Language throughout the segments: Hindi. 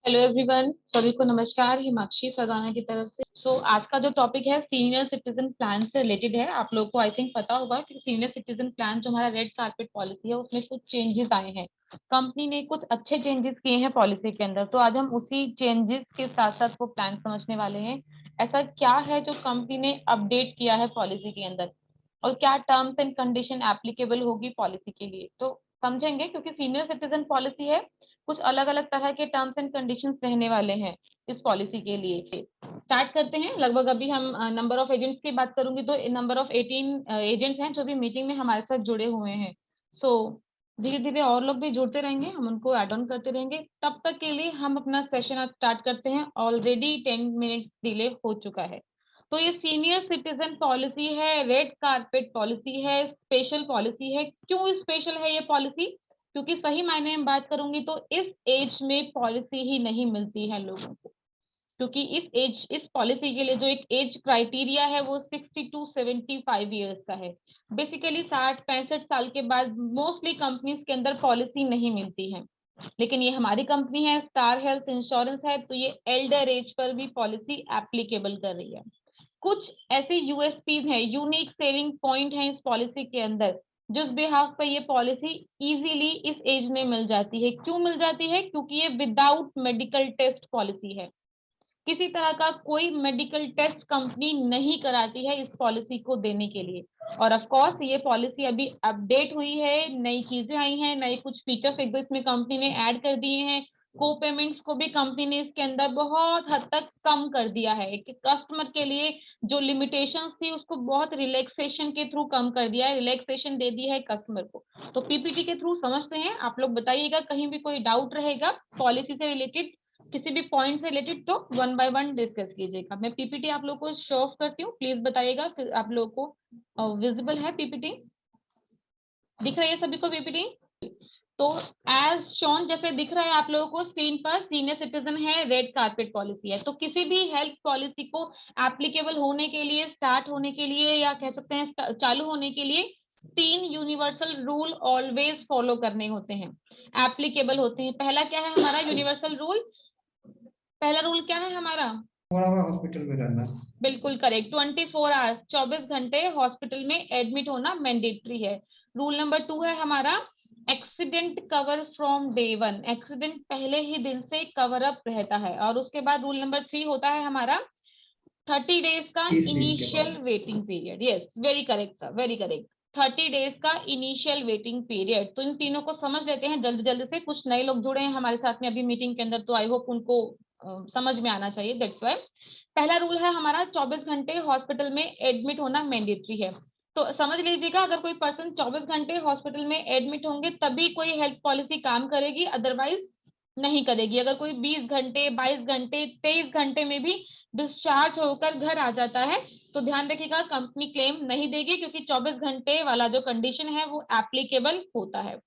हेलो एवरीवन, सभी को नमस्कार। हिमाक्षी सदाना की तरफ से। आज का जो टॉपिक है सीनियर सिटीजन प्लान से रिलेटेड है। आप लोगों को आई थिंक पता होगा कि सीनियर सिटीजन प्लान जो हमारा रेड कारपेट पॉलिसी है उसमें कुछ चेंजेस आए हैं। कंपनी ने कुछ अच्छे चेंजेस किए हैं पॉलिसी के अंदर, तो आज हम उसी चेंजेस के साथ साथ वो प्लान समझने वाले हैं। ऐसा क्या है जो कंपनी ने अपडेट किया है पॉलिसी के अंदर, और क्या टर्म्स एंड कंडीशन एप्लीकेबल होगी पॉलिसी के लिए, तो समझेंगे। क्योंकि सीनियर सिटीजन पॉलिसी है, कुछ अलग अलग तरह के टर्म्स एंड कंडीशंस रहने वाले हैं इस पॉलिसी के लिए। स्टार्ट करते हैं। लगभग अभी हम नंबर ऑफ एजेंट्स की बात करूंगी तो नंबर ऑफ 18 एजेंट्स हैं जो भी मीटिंग में हमारे साथ जुड़े हुए हैं। सो धीरे धीरे और लोग भी जुड़ते रहेंगे, हम उनको ऐड ऑन करते रहेंगे। तब तक के लिए हम अपना सेशन आज स्टार्ट करते हैं। ऑलरेडी 10 मिनट्स डिले हो चुका है। तो ये सीनियर सिटीजन पॉलिसी है, रेड कारपेट पॉलिसी है, स्पेशल पॉलिसी है। क्यों स्पेशल है ये पॉलिसी? क्योंकि सही मायने में बात करूंगी तो इस एज में पॉलिसी ही नहीं मिलती है लोगों को। क्योंकि इस पॉलिसी के लिए जो एक एज क्राइटेरिया है वो 60 to 75 ईयर्स का है। बेसिकली 60-65 साल के बाद मोस्टली कंपनीज के अंदर पॉलिसी नहीं मिलती है। लेकिन ये हमारी कंपनी है, स्टार हेल्थ इंश्योरेंस है, तो ये एल्डर एज पर भी पॉलिसी एप्लीकेबल कर रही है। कुछ ऐसे यूएसपीज हैं, यूनिक सेलिंग पॉइंट है इस पॉलिसी के अंदर, जिस बिहाफ पे ये पॉलिसी इजीली इस एज में मिल जाती है। क्यों मिल जाती है? क्योंकि ये विदाउट मेडिकल टेस्ट पॉलिसी है। किसी तरह का कोई मेडिकल टेस्ट कंपनी नहीं कराती है इस पॉलिसी को देने के लिए। और ऑफ कोर्स ये पॉलिसी अभी अपडेट हुई है, नई चीजें आई हैं, नए कुछ फीचर्स एक दो इसमें कंपनी ने ऐड कर दिए हैं। को पेमेंट्स को भी कंपनी ने इसके अंदर बहुत हद तक कम कर दिया है। एक कस्टमर के लिए जो लिमिटेशंस थी उसको बहुत रिलैक्सेशन के थ्रू कम कर दिया है, रिलैक्सेशन दे दी है कस्टमर को। तो पीपीटी के थ्रू समझते हैं। आप लोग बताइएगा कहीं भी कोई डाउट रहेगा पॉलिसी से रिलेटेड, किसी भी पॉइंट से रिलेटेड, तो वन बाय वन डिस्कस कीजिएगा। मैं पीपीटी आप लोग को शो ऑफ करती हूँ, प्लीज बताइएगा फिर आप लोग को विजिबल है पीपीटी, दिख रही है सभी को पीपीटी? तो एज शोन जैसे दिख रहा है आप लोगों को स्क्रीन पर, सीनियर सिटीजन है, रेड कारपेट पॉलिसी है। तो किसी भी हेल्थ पॉलिसी को एप्लीकेबल होने के लिए, स्टार्ट होने के लिए, या कह सकते हैं चालू होने के लिए, 3 यूनिवर्सल रूल ऑलवेज फॉलो करने होते हैं, एप्लीकेबल होते हैं। पहला क्या है हमारा यूनिवर्सल रूल? पहला रूल क्या है हमारा? थोड़ा हॉस्पिटल में रहना। बिल्कुल करेक्ट। 24 आवर्स, 24 घंटे हॉस्पिटल में एडमिट होना मैंडेटरी है। रूल नंबर 2 है हमारा accident cover from day 1। Accident पहले ही दिन से कवर अप रहता है। और उसके बाद रूल नंबर 3 होता है हमारा 30 डेज का 30 दिन के इनिशियल बाद waiting period. Yes, very correct sir, very correct. 30 days का इनिशियल वेटिंग पीरियड। तो इन तीनों को समझ लेते हैं जल्दी जल्दी से। कुछ नए लोग जुड़े हैं हमारे साथ में अभी मीटिंग के अंदर, तो आई होप उनको समझ में आना चाहिए, दैट्स वाई। पहला रूल है हमारा 24 घंटे हॉस्पिटल में एडमिट होना मैंडेटरी है। तो समझ लीजिएगा, अगर कोई पर्सन 24 घंटे हॉस्पिटल में एडमिट होंगे तभी कोई हेल्थ पॉलिसी काम करेगी, अदरवाइज नहीं करेगी। अगर कोई 20 घंटे, 22 घंटे, 23 घंटे में भी डिस्चार्ज होकर घर आ जाता है तो ध्यान रखिएगा कंपनी क्लेम नहीं देगी, क्योंकि 24 घंटे वाला जो कंडीशन है वो एप्लीकेबल होता है।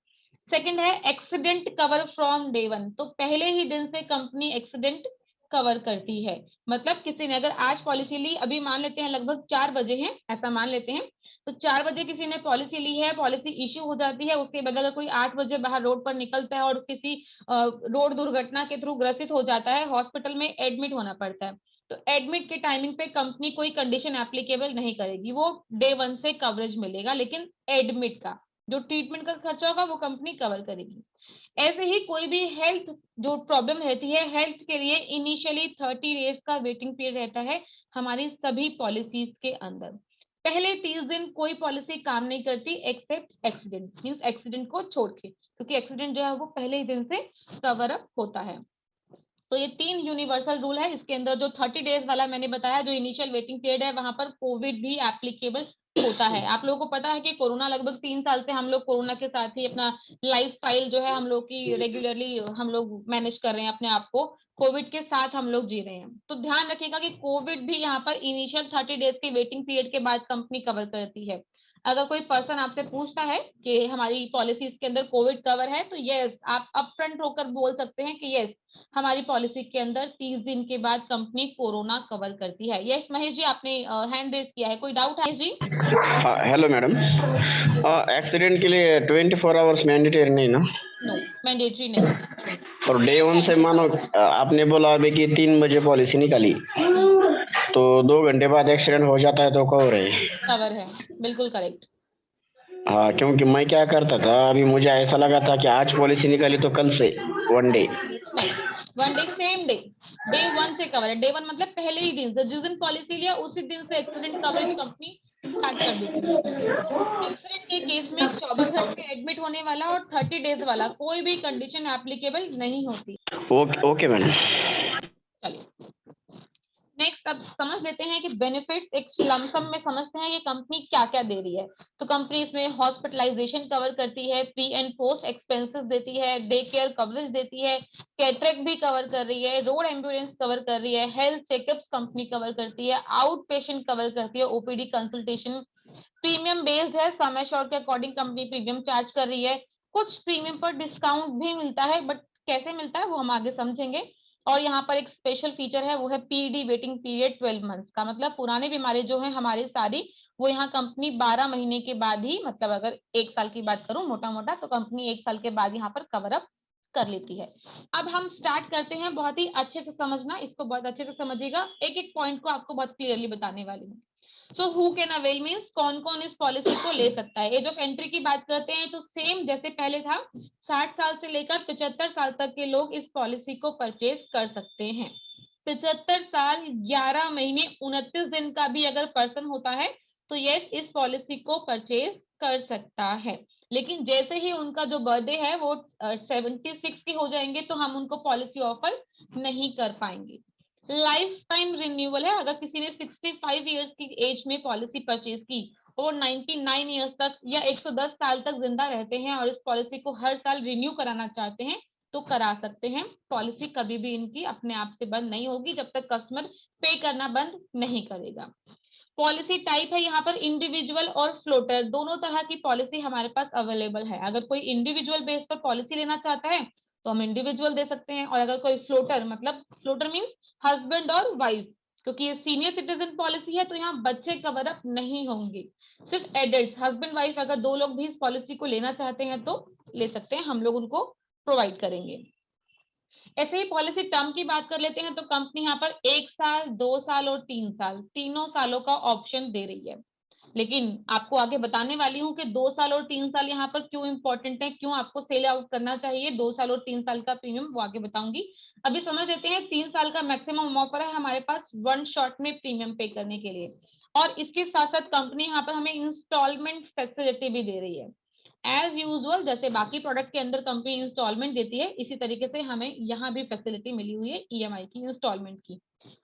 सेकंड है एक्सीडेंट कवर फ्रॉम डे 1। तो पहले ही दिन से कंपनी एक्सीडेंट कवर करती है। मतलब किसी ने अगर आज पॉलिसी ली, अभी मान लेते हैं लगभग 4 बजे हैं, ऐसा मान लेते हैं, तो 4 बजे किसी ने पॉलिसी ली है, पॉलिसी इश्यू हो जाती है। उसके बाद अगर कोई 8 बजे बाहर रोड पर निकलता है और किसी रोड दुर्घटना के थ्रू ग्रसित हो जाता है, हॉस्पिटल में एडमिट होना पड़ता है, तो एडमिट के टाइमिंग पे कंपनी कोई कंडीशन एप्लीकेबल नहीं करेगी, वो डे 1 से कवरेज मिलेगा। लेकिन एडमिट का जो ट्रीटमेंट का खर्चा होगा वो कंपनी कवर करेगी। ऐसे ही कोई भी हेल्थ जो प्रॉब्लम रहती है, हेल्थ के लिए इनिशियली 30 डेज का वेटिंग पीरियड रहता है हमारी सभी पॉलिसीज के अंदर। पहले 30 दिन कोई पॉलिसी काम नहीं करती एक्सेप्ट एक्सीडेंट, मींस एक्सीडेंट को छोड़ के, क्योंकि एक्सीडेंट जो है वो पहले ही दिन से कवर अप होता है। तो ये 3 यूनिवर्सल रूल है। इसके अंदर जो 30 डेज वाला मैंने बताया, जो इनिशियल वेटिंग पीरियड है, वहां पर कोविड भी एप्लीकेबल होता है। आप लोगों को पता है कि कोरोना लगभग 3 साल से हम लोग कोरोना के साथ ही अपना लाइफस्टाइल जो है हम लोग की रेगुलरली हम लोग मैनेज कर रहे हैं अपने आप को, कोविड के साथ हम लोग जी रहे हैं। तो ध्यान रखिएगा कि कोविड भी यहाँ पर इनिशियल 30 डेज के वेटिंग पीरियड के बाद कंपनी कवर करती है। अगर कोई पर्सन आपसे पूछता है कि हमारी पॉलिसीज के अंदर कोविड कवर है, तो यस, आप अपफ्रंट होकर बोल सकते हैं कि यस, हमारी पॉलिसी के अंदर 30 दिन के बाद कंपनी कोरोना कवर करती है। यस महेश जी, आपने हैंड रेज किया है, कोई डाउट है जी? हेलो मैडम, एक्सीडेंट के लिए 24 आवर्स मैंडेटरी नहीं ना? नो, मैंडेटरी नहीं। और डे वन से मानो आपने बोला अभी कि 3 बजे पॉलिसी निकाली तो 2 घंटे बाद एक्सीडेंट हो जाता है तो कवर है। कवर है, बिल्कुल करेक्ट। हाँ, क्योंकि मैं क्या करता था, अभी मुझे ऐसा लगा था कि आज पॉलिसी निकाली तो कल से 1 डे। नहीं, 1 डे, सेम डे, डे 1 से कवर है। डे 1 मतलब पहले ही दिन से, जिस दिन पॉलिसी लिया उसी दिन से एक्सीडेंट कवरेज कंपनी स्टार्ट कर देती है। तो एक्सीडेंट के केस में 24 घंटे एडमिट होने वाला और 30 डेज वाला कोई भी कंडीशन एप्लीकेबल नहीं होती। Okay okay madam. चलिए नेक्स्ट अब समझ लेते हैं कि बेनिफिट्स एक लमसम में समझते हैं कि कंपनी क्या क्या दे रही है। तो कंपनी इसमें हॉस्पिटलाइजेशन कवर करती है, प्री एंड पोस्ट एक्सपेंसेस देती है, डे केयर कवरेज देती है, कैटरेक्ट भी कवर कर रही है, रोड एम्बुलेंस कवर कर रही है, हेल्थ चेकअप्स कंपनी कवर करती है, आउट पेशेंट कवर करती है, ओपीडी कंसल्टेशन। प्रीमियम बेस्ड है, सम एश्योर्ड के अकॉर्डिंग कंपनी प्रीमियम चार्ज कर रही है। कुछ प्रीमियम पर डिस्काउंट भी मिलता है, बट कैसे मिलता है वो हम आगे समझेंगे। और यहाँ पर एक स्पेशल फीचर है, वो है पीडी वेटिंग पीरियड 12 मंथ्स का। मतलब पुराने बीमारी जो है हमारी सारी, वो यहाँ कंपनी 12 महीने के बाद ही, मतलब अगर 1 साल की बात करूं मोटा मोटा, तो कंपनी 1 साल के बाद यहाँ पर कवर अप कर लेती है। अब हम स्टार्ट करते हैं, बहुत ही अच्छे से समझना, इसको बहुत अच्छे से समझिएगा, एक एक पॉइंट को आपको बहुत क्लियरली बताने वाली हूँ। So who can avail means कौन कौन इस पॉलिसी को ले सकता है। एज ऑफ एंट्री की बात करते हैं तो सेम जैसे पहले था, 60 साल से लेकर 75 साल तक के लोग इस पॉलिसी को परचेज कर सकते हैं। 75 साल 11 महीने 29 दिन का भी अगर पर्सन होता है तो यस इस पॉलिसी को परचेज कर सकता है। लेकिन जैसे ही उनका जो बर्थडे है वो 76 के हो जाएंगे तो हम उनको पॉलिसी ऑफर नहीं कर पाएंगे। लाइफ टाइम रिन्यूअल है, अगर किसी ने 65 इयर्स की एज में पॉलिसी परचेज की और 99 इयर्स तक या 110 साल तक जिंदा रहते हैं और इस पॉलिसी को हर साल रिन्यू कराना चाहते हैं तो करा सकते हैं। पॉलिसी कभी भी इनकी अपने आप से बंद नहीं होगी जब तक कस्टमर पे करना बंद नहीं करेगा। पॉलिसी टाइप है यहाँ पर इंडिविजुअल और फ्लोटर, दोनों तरह की पॉलिसी हमारे पास अवेलेबल है। अगर कोई इंडिविजुअल बेस पर पॉलिसी लेना चाहता है तो हम इंडिविजुअल दे सकते हैं, और अगर कोई फ्लोटर, मतलब फ्लोटर मीन्स हस्बैंड और वाइफ, क्योंकि ये सीनियर सिटीजन पॉलिसी है तो यहाँ बच्चे कवर अप नहीं होंगे, सिर्फ एडल्ट। हस्बैंड वाइफ अगर 2 लोग भी इस पॉलिसी को लेना चाहते हैं तो ले सकते हैं, हम लोग उनको प्रोवाइड करेंगे। ऐसे ही पॉलिसी टर्म की बात कर लेते हैं तो कंपनी यहाँ पर 1 साल, 2 साल और 3 साल, तीनों सालों का ऑप्शन दे रही है। लेकिन आपको आगे बताने वाली हूँ कि 2 साल और 3 साल यहाँ पर क्यों इंपॉर्टेंट है, क्यों आपको सेल आउट करना चाहिए 2 साल और 3 साल का प्रीमियम, वो आगे बताऊंगी। अभी समझ लेते हैं 3 साल का मैक्सिमम ऑफर है हमारे पास 1 शॉट में प्रीमियम पे करने के लिए, और इसके साथ साथ कंपनी यहाँ पर हमें इंस्टॉलमेंट फैसिलिटी भी दे रही है। एज यूजुअल जैसे बाकी प्रोडक्ट के अंदर कंपनी इंस्टॉलमेंट देती है, इसी तरीके से हमें यहाँ भी फैसिलिटी मिली हुई है ईएमआई की, इंस्टॉलमेंट की।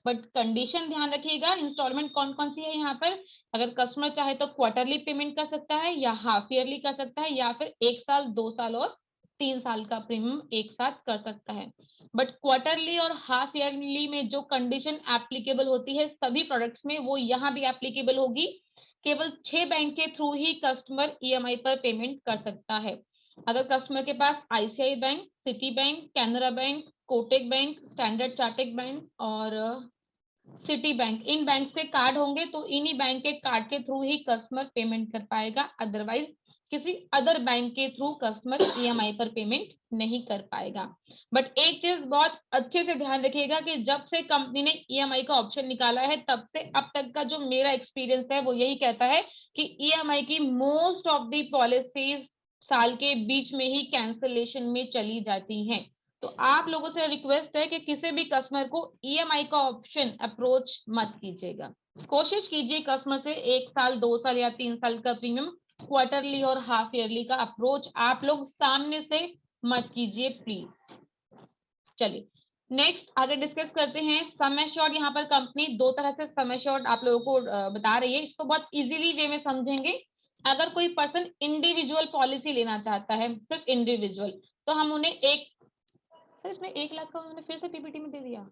बट कंडीशन ध्यान रखिएगा, इंस्टॉलमेंट कौन कौन सी है यहाँ पर। अगर कस्टमर चाहे तो क्वार्टरली पेमेंट कर सकता है या हाफ ईयरली कर सकता है, या फिर 1 साल, 2 साल और 3 साल का प्रीमियम एक साथ कर सकता है। बट क्वार्टरली और हाफ ईयरली में जो कंडीशन एप्लीकेबल होती है सभी प्रोडक्ट्स में, वो यहाँ भी एप्लीकेबल होगी। केवल 6 बैंक के थ्रू ही कस्टमर ईएमआई पर पेमेंट कर सकता है। अगर कस्टमर के पास ICICI bank, Citi bank, Canara bank, Kotak bank, Standard Chartered bank और सिटी बैंक, इन बैंक से कार्ड होंगे तो इन्हीं बैंक के कार्ड के थ्रू ही कस्टमर पेमेंट कर पाएगा, अदरवाइज किसी अदर बैंक के थ्रू कस्टमर ईएमआई पर पेमेंट नहीं कर पाएगा। बट एक चीज बहुत अच्छे से ध्यान रखिएगा कि जब से कंपनी ने ईएमआई का ऑप्शन निकाला है तब से अब तक का जो मेरा एक्सपीरियंस है वो यही कहता है कि ईएमआई की मोस्ट ऑफ दी पॉलिसीज साल के बीच में ही कैंसलेशन में चली जाती हैं। तो आप लोगों से रिक्वेस्ट है कि किसी भी कस्टमर को ईएमआई का ऑप्शन अप्रोच मत कीजिएगा। कोशिश कीजिए कस्टमर से 1 साल, 2 साल या 3 साल का प्रीमियम क्वार्टरली और हाफ ईयरली का अप्रोच आप लोग सामने से मत कीजिए प्लीज। चलिए नेक्स्ट आगे डिस्कस करते हैं। सम एश्योर्ड, यहाँ पर कंपनी 2 तरह से सम एश्योर्ड आप लोगों को बता रही है, इसको बहुत इजीली वे में समझेंगे। अगर कोई पर्सन इंडिविजुअल पॉलिसी लेना चाहता है, सिर्फ इंडिविजुअल, तो हम उन्हें एक, सर इसमें 1 लाख का उन्होंने फिर से पीपीटी में दे दिया।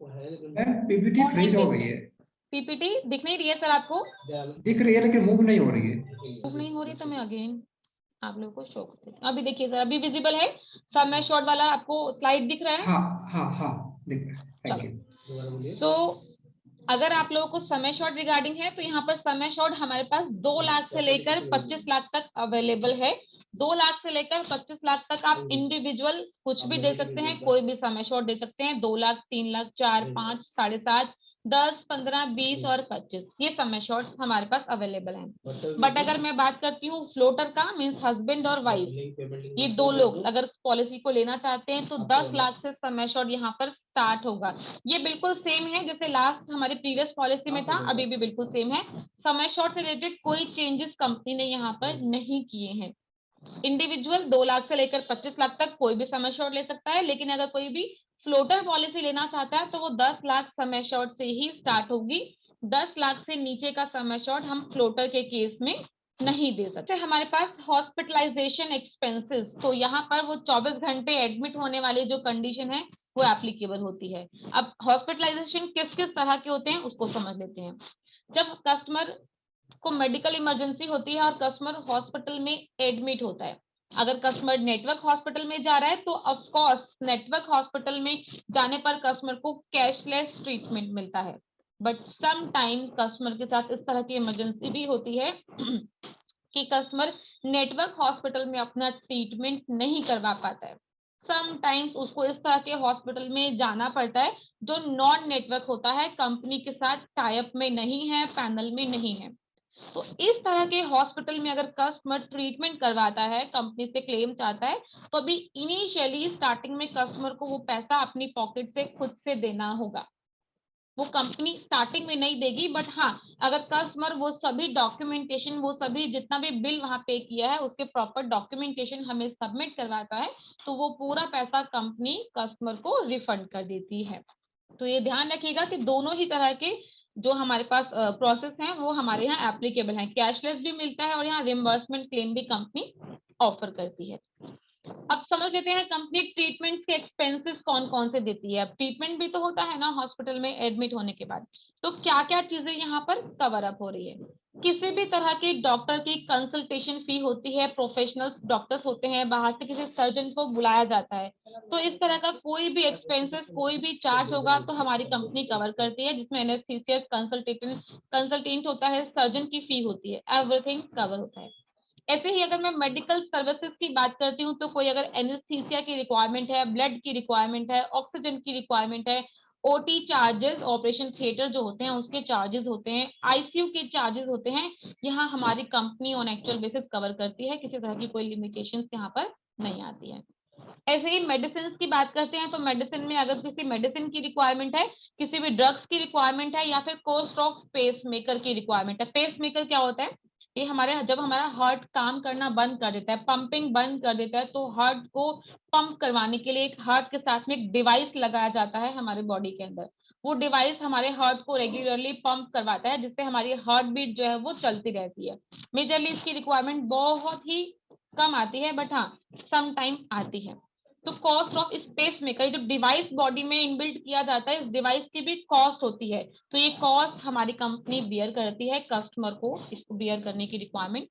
पीपीटी फ्रीज हो गई है। पीपीटी दिख नहीं रही है सर आपको? दिख रही है लेकिन मूव नहीं हो रही है। मूव नहीं हो रही तो मैं अगेन आप लोगों को शो करती हूँ। अभी देखिए सर, अभी विजिबल है सम एश्योर्ड वाला आपको स्लाइड दिख रहा है? हाँ हाँ हाँ दिख रहा है, थैंक यू। सो अगर आप लोगों को सम एश्योर्ड रिगार्डिंग है तो यहाँ पर सम एश्योर्ड हमारे पास 2 लाख से लेकर 25 लाख तक अवेलेबल है। 2 लाख से लेकर 25 लाख तक आप इंडिविजुअल कुछ भी दे सकते हैं, कोई भी सम एश्योर्ड दे सकते हैं। 2 लाख, 3 लाख, 4, 5, 7.5, 10, 15, 20 और 25 ये सम एश्योर्ड हमारे पास अवेलेबल हैं। बट अगर मैं बात करती हूँ फ्लोटर का, मीन्स हस्बैंड और वाइफ, ये 2 लोग अगर पॉलिसी को लेना चाहते हैं तो 10 लाख से सम एश्योर्ड यहाँ पर स्टार्ट होगा। ये बिल्कुल सेम है जैसे लास्ट हमारी प्रीवियस पॉलिसी में था, अभी भी बिल्कुल सेम है। सम एश्योर्ड से रिलेटेड कोई चेंजेस कंपनी ने यहाँ पर नहीं किए हैं। इंडिविजुअल 2 लाख से लेकर 25 लाख तक कोई भी सम एश्योर्ड ले सकता है, लेकिन अगर कोई भी फ्लोटर पॉलिसी लेना चाहता है तो वो 10 लाख सम एश्योर्ड से ही स्टार्ट होगी। 10 लाख से नीचे का सम एश्योर्ड हम फ्लोटर के केस में नहीं दे सकते। हमारे पास हॉस्पिटलाइजेशन एक्सपेंसेस, तो यहाँ पर वो 24 घंटे एडमिट होने वाली जो कंडीशन है वो एप्लीकेबल होती है। अब हॉस्पिटलाइजेशन किस किस तरह के होते हैं उसको समझ लेते हैं। जब कस्टमर को मेडिकल इमरजेंसी होती है और कस्टमर हॉस्पिटल में एडमिट होता है, अगर कस्टमर नेटवर्क हॉस्पिटल में जा रहा है तो ऑफ कोर्स नेटवर्क हॉस्पिटल में जाने पर कस्टमर को कैशलेस ट्रीटमेंट मिलता है। बट सम टाइम कस्टमर के साथ इस तरह की इमरजेंसी भी होती है कि कस्टमर नेटवर्क हॉस्पिटल में अपना ट्रीटमेंट नहीं करवा पाता है। समटाइम्स उसको इस तरह के हॉस्पिटल में जाना पड़ता है जो नॉन नेटवर्क होता है, कंपनी के साथ टाइप में नहीं है, पैनल में नहीं है। तो इस तरह के हॉस्पिटल में अगर कस्टमर ट्रीटमेंट करवाता है, कंपनी से क्लेम चाहता है, तो अभी इनिशियली स्टार्टिंग में कस्टमर को वो पैसा अपनी पॉकेट से खुद से देना होगा। वो कंपनी स्टार्टिंग में नहीं देगी, बट हाँ अगर कस्टमर वो सभी डॉक्यूमेंटेशन, वो सभी जितना भी बिल वहां पे किया है उसके प्रॉपर डॉक्यूमेंटेशन हमें सबमिट करवाता है तो वो पूरा पैसा कंपनी कस्टमर को रिफंड कर देती है। तो ये ध्यान रखिएगा कि दोनों ही तरह के जो हमारे पास प्रोसेस हैं वो हमारे यहाँ एप्लीकेबल हैं। कैशलेस भी मिलता है और यहाँ रिम्बर्समेंट क्लेम भी कंपनी ऑफर करती है। अब समझ लेते हैं कंपनी ट्रीटमेंट के एक्सपेंसेस कौन कौन से देती है। अब ट्रीटमेंट भी तो होता है ना हॉस्पिटल में एडमिट होने के बाद, तो क्या क्या चीजें यहाँ पर कवर अप हो रही है। किसी भी तरह की डॉक्टर की कंसल्टेशन फी होती है, प्रोफेशनल डॉक्टर्स होते हैं, बाहर से किसी सर्जन को बुलाया जाता है, तो इस तरह का कोई भी एक्सपेंसेस, कोई भी चार्ज होगा तो हमारी कंपनी कवर करती है, जिसमें एनेस्थीसिस्ट कंसल्टेंट होता है, सर्जन की फी होती है, एवरीथिंग कवर होता है। ऐसे ही अगर मैं मेडिकल सर्विसेज की बात करती हूँ तो कोई अगर एनेस्थीसिया की रिक्वायरमेंट है, ब्लड की रिक्वायरमेंट है, ऑक्सीजन की रिक्वायरमेंट है, ओटी चार्जेस, ऑपरेशन थिएटर जो होते हैं उसके चार्जेस होते हैं, आईसीयू के चार्जेस होते हैं, यहाँ हमारी company on actual basis cover करती है, किसी तरह की कोई लिमिटेशंस यहाँ पर नहीं आती है। ऐसे ही मेडिसिन की बात करते हैं तो मेडिसिन में अगर किसी मेडिसिन की रिक्वायरमेंट है, किसी भी ड्रग्स की रिक्वायरमेंट है, या फिर कॉस्ट ऑफ पेस मेकर की रिक्वायरमेंट है। पेस मेकर क्या होता है, ये हमारे जब हमारा हार्ट काम करना बंद कर देता है, पंपिंग बंद कर देता है, तो हार्ट को पंप करवाने के लिए एक हार्ट के साथ में एक डिवाइस लगाया जाता है हमारे बॉडी के अंदर। वो डिवाइस हमारे हार्ट को रेगुलरली पंप करवाता है, जिससे हमारी हार्ट बीट जो है वो चलती रहती है। मेजरली इसकी रिक्वायरमेंट बहुत ही कम आती है, बट हाँ सम टाइम आती है। तो कॉस्ट ऑफ स्पेस मेकर, जो डिवाइस बॉडी में इनबिल्ट किया जाता है, इस डिवाइस की भी कॉस्ट होती है, तो ये कॉस्ट हमारी कंपनी बियर करती है, कस्टमर को इसको बियर करने की रिक्वायरमेंट।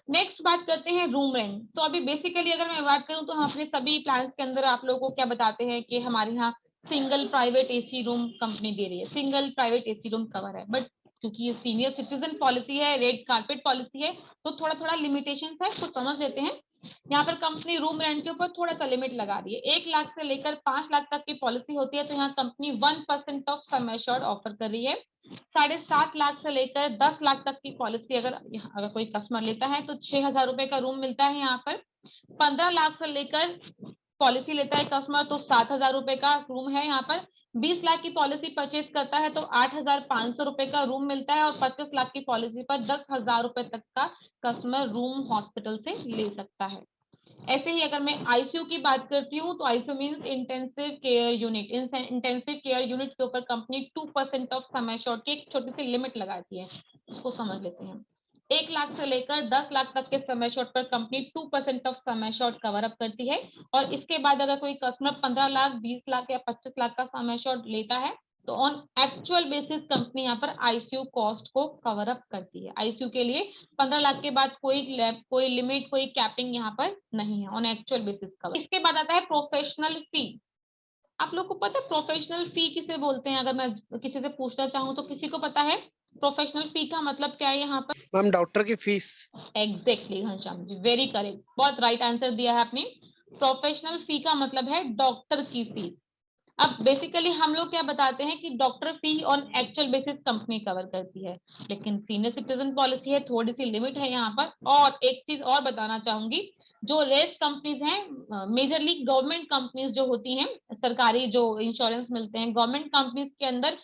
नेक्स्ट बात करते हैं रूम रेंट। तो अभी बेसिकली अगर मैं बात करूं तो हम अपने सभी प्लान्स के अंदर आप लोगों को क्या बताते हैं कि हमारे यहाँ single private AC room company दे रही है, single private AC room cover है। बट क्योंकि ये सीनियर सिटीजन पॉलिसी है, रेड कारपेट पॉलिसी है, तो थोड़ा थोड़ा लिमिटेशन है, उसको समझ लेते हैं। यहाँ पर कंपनी रूम रेंट के ऊपर थोड़ा सा लिमिट लगा रही है। 1 लाख से लेकर 5 लाख तक की पॉलिसी होती है तो यहाँ company 1% of sum assured offer कर रही है। 7.5 लाख से लेकर 10 लाख तक की पॉलिसी अगर कोई कस्टमर लेता है तो 6,000 रुपए का रूम मिलता है यहाँ पर। 15 लाख से लेकर पॉलिसी लेता है कस्टमर तो 7,000 रुपए का रूम है यहाँ पर। 20 लाख की पॉलिसी परचेज करता है तो 8,500 रुपए का रूम मिलता है, और 25 लाख की पॉलिसी पर 10,000 रुपए तक का कस्टमर रूम हॉस्पिटल से ले सकता है। ऐसे ही अगर मैं आईसीयू की बात करती हूँ तो ICU means intensive care unit. Intensive care unit के ऊपर कंपनी 2% ऑफ सम एश्योर्ड की एक छोटी सी लिमिट लगाती है, उसको समझ लेते हैं। 1 लाख से लेकर 10 लाख तक के सम एश्योर्ड पर company 2% of sum assured cover up करती है, और इसके बाद अगर कोई कस्टमर 15 लाख, 20 लाख या 25 लाख का सम एश्योर्ड लेता है तो ऑन एक्चुअल बेसिस कंपनी यहाँ पर आईसीयू कॉस्ट को कवर अप करती है। आईसीयू के लिए 15 लाख के बाद कोई लिमिट, कोई कैपिंग यहाँ पर नहीं है, ऑन एक्चुअल बेसिस कवर। इसके बाद आता है प्रोफेशनल फी। आप लोग को पता है प्रोफेशनल फी किसे बोलते हैं? अगर मैं किसी से पूछना चाहूँ तो किसी को पता है प्रोफेशनल फी का मतलब क्या है यहाँ पर? मैम डॉक्टर की fees. Exactly Ghanshyam ji, very correct, बहुत राइट आंसर दिया है आपने। प्रोफेशनल फी का मतलब है डॉक्टर की फीस। अब बेसिकली हम लोग क्या बताते हैं कि doctor fee on actual basis company cover करती है, लेकिन सीनियर सिटीजन पॉलिसी है, थोड़ी सी लिमिट है यहाँ पर। और एक चीज और बताना चाहूंगी, जो रेस्ट कंपनीज हैं, मेजरली गवर्नमेंट कंपनीज जो होती हैं, सरकारी जो इंश्योरेंस मिलते हैं गवर्नमेंट कंपनीज के अंदर,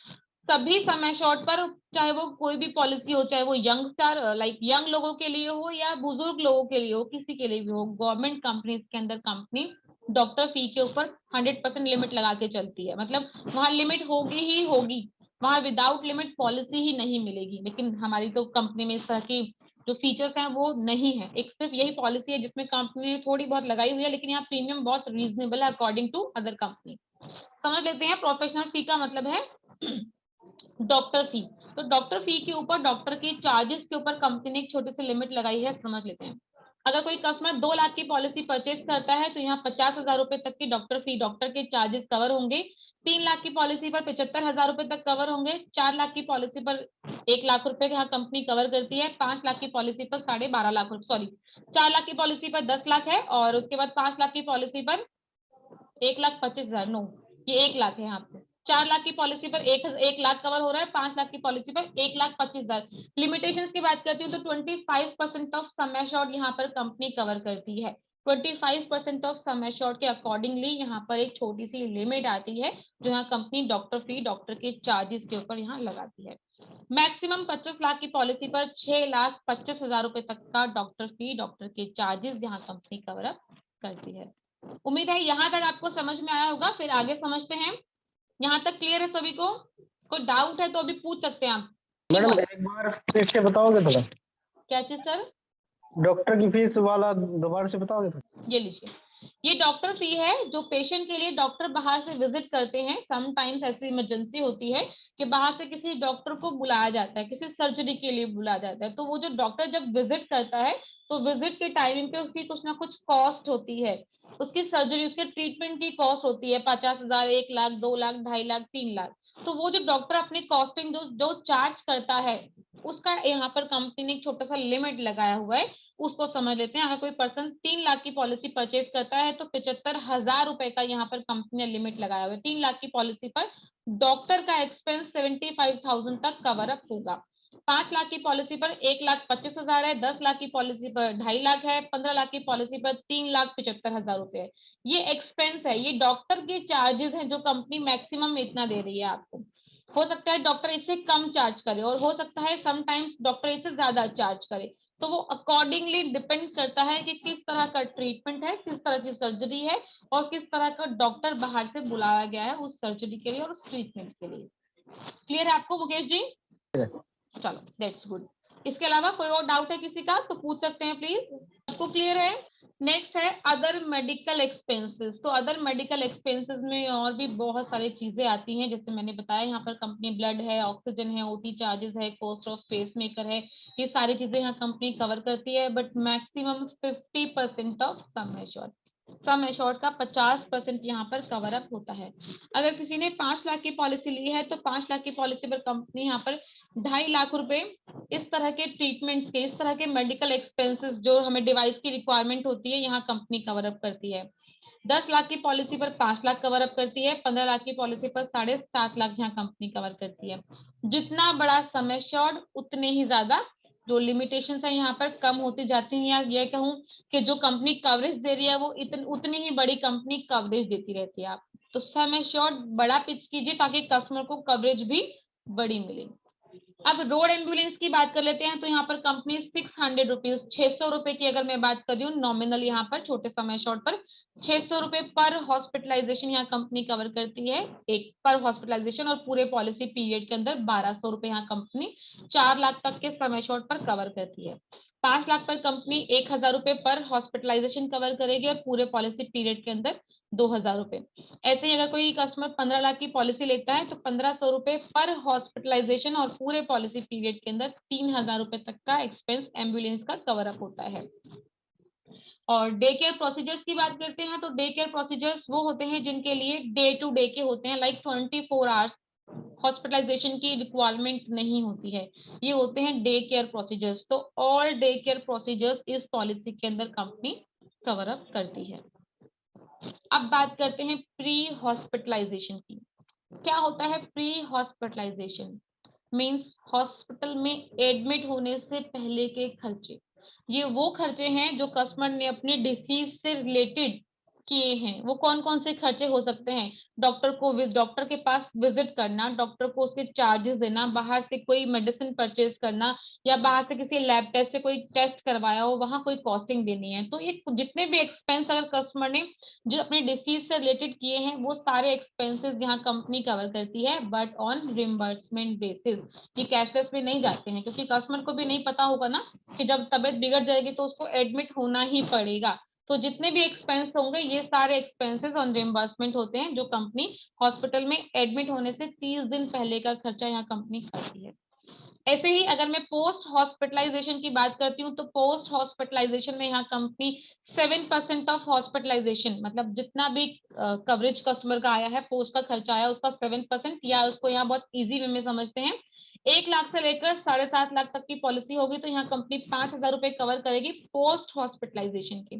सभी समय शॉर्ट पर, चाहे वो कोई भी पॉलिसी हो, चाहे वो यंग स्टार लाइक यंग लोगों के लिए हो या बुजुर्ग लोगों के लिए हो, किसी के लिए भी हो, गवर्नमेंट कंपनीज के अंदर कंपनी डॉक्टर फी के ऊपर 100% लिमिट लगा के चलती है। मतलब वहां लिमिट होगी ही होगी, वहां विदाउट लिमिट पॉलिसी ही नहीं मिलेगी। लेकिन हमारी तो कंपनी में इस तरह की जो फीचर्स हैं वो नहीं है, एक सिर्फ यही पॉलिसी है जिसमें कंपनी ने थोड़ी बहुत लगाई हुई है, लेकिन यहाँ प्रीमियम बहुत रीजनेबल है अकॉर्डिंग टू अदर कंपनी। समझ लेते हैं, प्रोफेशनल फी का मतलब है डॉक्टर फी। तो डॉक्टर फी के ऊपर, डॉक्टर के चार्जेस के ऊपर कंपनी ने एक छोटी सी लिमिट लगाई है, समझ लेते हैं। अगर कोई कस्टमर 2 लाख की पॉलिसी परचेज करता है तो यहाँ 50,000 रुपए तक की डॉक्टर फी, डॉक्टर के चार्जेस कवर होंगे। 3 लाख की पॉलिसी पर 75,000 रुपए तक कवर होंगे। 4 लाख की पॉलिसी पर 1 लाख रुपए यहाँ कंपनी कवर करती है। 5 लाख की पॉलिसी पर 12.5 लाख रुपए, सॉरी 4 लाख की पॉलिसी पर 10 लाख है, और उसके बाद 5 लाख की पॉलिसी पर 1,25,000, नो ये 1 लाख है यहाँ पे। 4 लाख की पॉलिसी पर 1 लाख कवर हो रहा है, 5 लाख की पॉलिसी पर 1,25,000। लिमिटेशंस की बात करती हूँ तो 25% ऑफ सम एश्योर्ड यहाँ पर कंपनी कवर करती है। 25% ऑफ सम एश्योर्ड के अकॉर्डिंगली यहाँ पर एक छोटी सी लिमिट आती है, जो यहाँ कंपनी डॉक्टर फी, डॉक्टर के चार्जेस के ऊपर यहाँ लगाती है। मैक्सिमम 25 लाख की पॉलिसी पर 6,25,000 रुपए तक का डॉक्टर फी, डॉक्टर के चार्जेस यहाँ कंपनी कवर अप करती है। उम्मीद है यहाँ तक आपको समझ में आया होगा। फिर आगे समझते हैं। यहाँ तक क्लियर है सभी को? कोई डाउट है तो अभी पूछ सकते हैं आप। मैडम एक बार फिर से बताओगे थोड़ा? क्या चीज सर? डॉक्टर की फीस वाला दोबारा से बताओगे थोड़ा? ये लीजिए, ये डॉक्टर फी है जो पेशेंट के लिए डॉक्टर बाहर से विजिट करते हैं। समटाइम्स ऐसी इमरजेंसी होती है कि बाहर से किसी डॉक्टर को बुलाया जाता है, किसी सर्जरी के लिए बुलाया जाता है, तो वो जो डॉक्टर जब विजिट करता है तो विजिट के टाइमिंग पे उसकी कुछ ना कुछ कॉस्ट होती है, उसकी सर्जरी, उसके ट्रीटमेंट की कॉस्ट होती है 50,000, 1 लाख, 2 लाख, 2.5 लाख, 3 लाख। तो वो जो डॉक्टर अपनी कॉस्टिंग जो चार्ज करता है, उसका यहाँ पर कंपनी ने एक छोटा सा लिमिट लगाया हुआ है, उसको समझ लेते हैं। अगर कोई पर्सन 3 लाख की पॉलिसी परचेज करता है तो 75,000 रुपए का यहाँ पर कंपनी ने लिमिट लगाया हुआ है। 3 लाख की पॉलिसी पर डॉक्टर का एक्सपेंस 75,000 तक कवर अप होगा। 5 लाख की पॉलिसी पर 1,25,000 है, 10 लाख की पॉलिसी पर 2.5 लाख है, 15 लाख की पॉलिसी पर 3,75,000 रुपए है। ये एक्सपेंस है, ये डॉक्टर के चार्जेस हैं जो कंपनी मैक्सिमम इतना दे रही है आपको। हो सकता है डॉक्टर इससे कम चार्ज करे, और हो सकता है समटाइम्स डॉक्टर इससे ज्यादा चार्ज करे। तो वो अकॉर्डिंगली डिपेंड करता है कि किस तरह का ट्रीटमेंट है, किस तरह की सर्जरी है, और किस तरह का डॉक्टर बाहर से बुलाया गया है उस सर्जरी के लिए और उस ट्रीटमेंट के लिए। क्लियर है आपको मुकेश जी? चलो दैट्स गुड। इसके अलावा कोई और डाउट है किसी का तो पूछ सकते हैं प्लीज। आपको क्लियर है? नेक्स्ट है अदर मेडिकल एक्सपेंसेस। तो अदर मेडिकल एक्सपेंसेस में और भी बहुत सारी चीजें आती हैं, जैसे मैंने बताया यहाँ पर कंपनी ब्लड है, ऑक्सीजन है, ओटी चार्जेस है, कॉस्ट ऑफ पेस मेकर है, ये सारी चीजें यहाँ कंपनी कवर करती है। But maximum 50% of sum assured, sum assured का 50% यहाँ पर कवर अप होता है। अगर किसी ने 5 लाख की पॉलिसी ली है तो 5 लाख की पॉलिसी पर कंपनी यहाँ पर 2.5 लाख रुपए इस तरह के ट्रीटमेंट्स के, इस तरह के मेडिकल एक्सपेंसेस जो हमें डिवाइस की रिक्वायरमेंट होती है, यहाँ कंपनी कवर अप करती है। 10 लाख की पॉलिसी पर 5 लाख कवर अप करती है। 15 लाख की पॉलिसी पर 7.5 लाख यहाँ कंपनी कवर करती है। जितना बड़ा सम एश्योर्ड उतने ही ज्यादा जो लिमिटेशन है यहाँ पर कम होती जाती है, या ये कहूँ कि जो कंपनी कवरेज दे रही है वो उतनी ही बड़ी कंपनी कवरेज देती रहती है। आप तो सम एश्योर्ड बड़ा पिच कीजिए ताकि कस्टमर को कवरेज भी बड़ी मिले। अब रोड एम्बुलेंस की बात कर लेते हैं। तो यहाँ पर कंपनी 600 रुपीज, 600 रुपए की अगर मैं बात कर रही हूँ नॉमिनल, यहाँ पर छोटे समय शॉर्ट पर 600 रुपए पर हॉस्पिटलाइजेशन यहाँ कंपनी कवर करती है, एक पर हॉस्पिटलाइजेशन, और पूरे पॉलिसी पीरियड के अंदर 1,200 रुपए यहाँ कंपनी 4 लाख तक के समय शॉर्ट पर कवर करती है। 5 लाख पर कंपनी 1,000 रुपए पर हॉस्पिटलाइजेशन कवर करेगी, और पूरे पॉलिसी पीरियड के अंदर 2,000 रुपए। ऐसे ही अगर कोई कस्टमर 15 लाख की पॉलिसी लेता है तो 1,500 रुपए पर हॉस्पिटलाइजेशन, और पूरे पॉलिसी पीरियड के अंदर 3,000 रुपए तक का एक्सपेंस एम्बुलेंस का कवर अप होता है। और डे केयर प्रोसीजर्स की बात करते हैं तो डे केयर प्रोसीजर्स वो होते हैं जिनके लिए डे टू डे के होते हैं, लाइक 24 आवर्स हॉस्पिटलाइजेशन की रिक्वायरमेंट नहीं होती है, ये होते हैं डे केयर प्रोसीजर्स। तो ऑल डे केयर प्रोसीजर्स इस पॉलिसी के अंदर कंपनी कवर अप करती है। अब बात करते हैं प्री हॉस्पिटलाइजेशन की। क्या होता है प्री हॉस्पिटलाइजेशन? मीन्स हॉस्पिटल में एडमिट होने से पहले के खर्चे। ये वो खर्चे हैं जो कस्टमर ने अपनी डिसीज से रिलेटेड किए हैं। वो कौन कौन से खर्चे हो सकते हैं? डॉक्टर के पास विजिट करना, डॉक्टर को उसके चार्जेस देना, बाहर से कोई मेडिसिन परचेज करना, या बाहर से किसी लैब टेस्ट से कोई टेस्ट करवाया हो, वहां कोई कॉस्टिंग देनी है। तो ये जितने भी एक्सपेंस अगर कस्टमर ने जो अपनी डिसीज से रिलेटेड किए हैं, वो सारे एक्सपेंसेस यहाँ कंपनी कवर करती है, बट ऑन रिम्बर्समेंट बेसिस। ये कैशलेस में नहीं जाते हैं, क्योंकि कस्टमर को भी नहीं पता होगा ना कि जब तबीयत बिगड़ जाएगी तो उसको एडमिट होना ही पड़ेगा। तो जितने भी एक्सपेंस होंगे, ये सारे एक्सपेंसेस ऑन रिम्बर्समेंट होते हैं, जो कंपनी हॉस्पिटल में एडमिट होने से 30 दिन पहले का खर्चा यहाँ कंपनी करती है। ऐसे ही अगर मैं पोस्ट हॉस्पिटलाइजेशन की बात करती हूँ, तो पोस्ट हॉस्पिटलाइजेशन में यहाँ कंपनी 7% ऑफ हॉस्पिटलाइजेशन, मतलब जितना भी कवरेज कस्टमर का आया है, पोस्ट का खर्चा आया, उसका 7%, या उसको यहाँ बहुत इजी वे में समझते हैं, 1 लाख से लेकर 7.5 लाख तक की पॉलिसी होगी तो यहाँ कंपनी 5,000 रुपए कवर करेगी पोस्ट हॉस्पिटलाइजेशन के।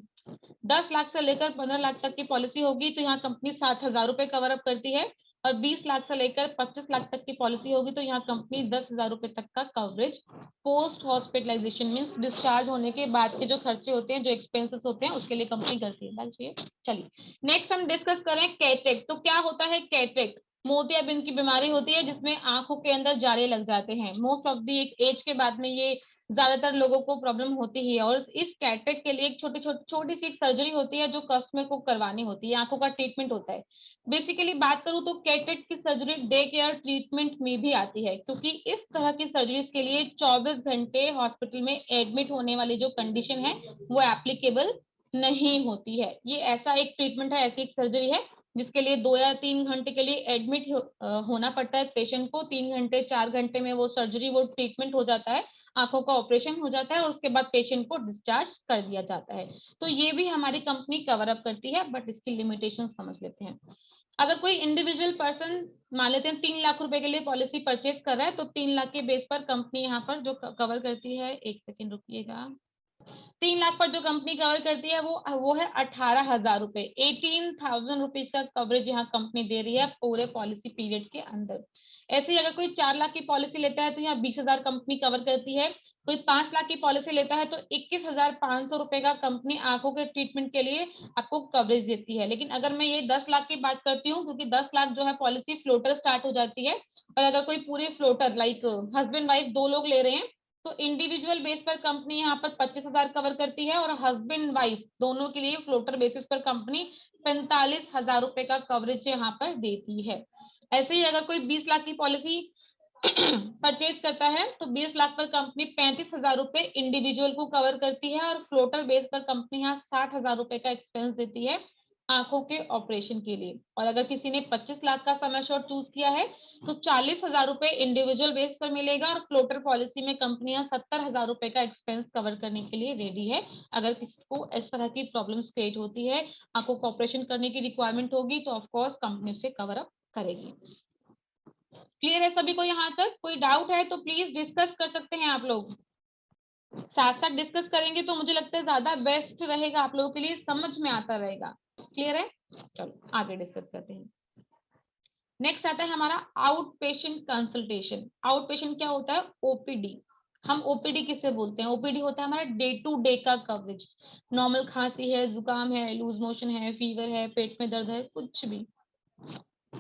10 लाख से लेकर 15 लाख तक की पॉलिसी होगी तो यहाँ कंपनी 60,000 रुपए कवर अप करती है, और 20 लाख से लेकर 25 लाख तक की पॉलिसी होगी तो यहाँ कंपनी 10,000 रुपए तक का coverage post hospitalisation means discharge होने के बाद के जो खर्चे होते हैं, जो एक्सपेंसेस होते हैं, उसके लिए कंपनी करती है। चलिए नेक्स्ट हम डिस्कस करें कैटरेक्ट। तो क्या होता है कैटरेक्ट? मोतियाबिंद की बीमारी होती है जिसमें आंखों के अंदर जाले लग जाते हैं। मोस्ट ऑफ दी एक एज के बाद में ये ज्यादातर लोगों को प्रॉब्लम होती ही है, और इस कैटरेक्ट के लिए एक छोटी सी एक सर्जरी होती है जो कस्टमर को करवानी होती है, आंखों का ट्रीटमेंट होता है। बेसिकली बात करूं तो कैटरेक्ट की सर्जरी डे केयर ट्रीटमेंट में भी आती है, क्योंकि इस तरह की सर्जरीज के लिए 24 घंटे हॉस्पिटल में एडमिट होने वाली जो कंडीशन है वो एप्लीकेबल नहीं होती है। ये ऐसा एक ट्रीटमेंट है, ऐसी एक सर्जरी है जिसके लिए 2 या 3 घंटे के लिए एडमिट होना पड़ता है पेशेंट को। 3 घंटे 4 घंटे में वो सर्जरी, वो ट्रीटमेंट हो जाता है, आंखों का ऑपरेशन हो जाता है, और उसके बाद पेशेंट को डिस्चार्ज कर दिया जाता है। तो ये भी हमारी कंपनी कवर अप करती है, बट इसकी लिमिटेशन समझ लेते हैं। अगर कोई इंडिविजुअल पर्सन मान लेते हैं 3 लाख रुपए के लिए पॉलिसी परचेज कर रहा है, तो 3 लाख के बेस पर कंपनी यहाँ पर जो कवर करती है, एक सेकेंड रुकिएगा, 3 लाख पर जो कंपनी कवर करती है वो है 18,000 रुपए। 18,000 रुपीज का कवरेज यहाँ कंपनी दे रही है पूरे पॉलिसी पीरियड के अंदर। ऐसे ही अगर कोई 4 लाख की पॉलिसी लेता है तो यहाँ 20,000 कंपनी कवर करती है। कोई 5 लाख की पॉलिसी लेता है तो 21,500 रुपए का कंपनी आंखों के ट्रीटमेंट के लिए आपको कवरेज देती है। लेकिन अगर मैं ये 10 लाख की बात करती हूँ, क्योंकि 10 लाख जो है पॉलिसी फ्लोटर स्टार्ट हो जाती है, और अगर कोई पूरे फ्लोटर लाइक हस्बैंड वाइफ 2 लोग ले रहे हैं तो इंडिविजुअल बेस पर कंपनी यहाँ पर 25,000 कवर करती है, और हस्बैंड वाइफ दोनों के लिए फ्लोटर बेसिस पर कंपनी 45,000 रुपए का कवरेज यहाँ पर देती है। ऐसे ही अगर कोई 20 लाख की पॉलिसी परचेज करता है तो 20 लाख पर कंपनी 35,000 रुपए इंडिविजुअल को कवर करती है, और फ्लोटर बेस पर कंपनी यहाँ 60,000 रुपए का एक्सपेंस देती है आंखों के ऑपरेशन के लिए। और अगर किसी ने 25 लाख का सम एश्योर्ड चूज किया है तो 40,000 रुपए इंडिविजुअल बेस पर मिलेगा, और फ्लोटर पॉलिसी में कंपनियां 70,000 रुपए का एक्सपेंस कवर करने के लिए रेडी है। अगर किसी को इस तरह की प्रॉब्लम्स क्रिएट होती है, आंखों का ऑपरेशन करने की रिक्वायरमेंट होगी, तो ऑफकोर्स कंपनी उसे कवर अप करेगी। क्लियर है सभी को? यहाँ तक कोई डाउट है तो प्लीज डिस्कस कर सकते हैं आप लोग। साथ साथ डिस्कस करेंगे तो मुझे लगता है ज्यादा बेस्ट रहेगा, आप लोगों के लिए समझ में आता रहेगा। क्लियर है? चलो आगे डिस्कस करते हैं। नेक्स्ट आता है हमारा out patient consultation. Out patient क्या होता है? ओपीडी। हम ओपीडी किसे बोलते हैं? ओपीडी होता है हमारा डे टू डे का कवरेज। नॉर्मल खांसी है, जुकाम है, लूज मोशन है, फीवर है, पेट में दर्द है, कुछ भी,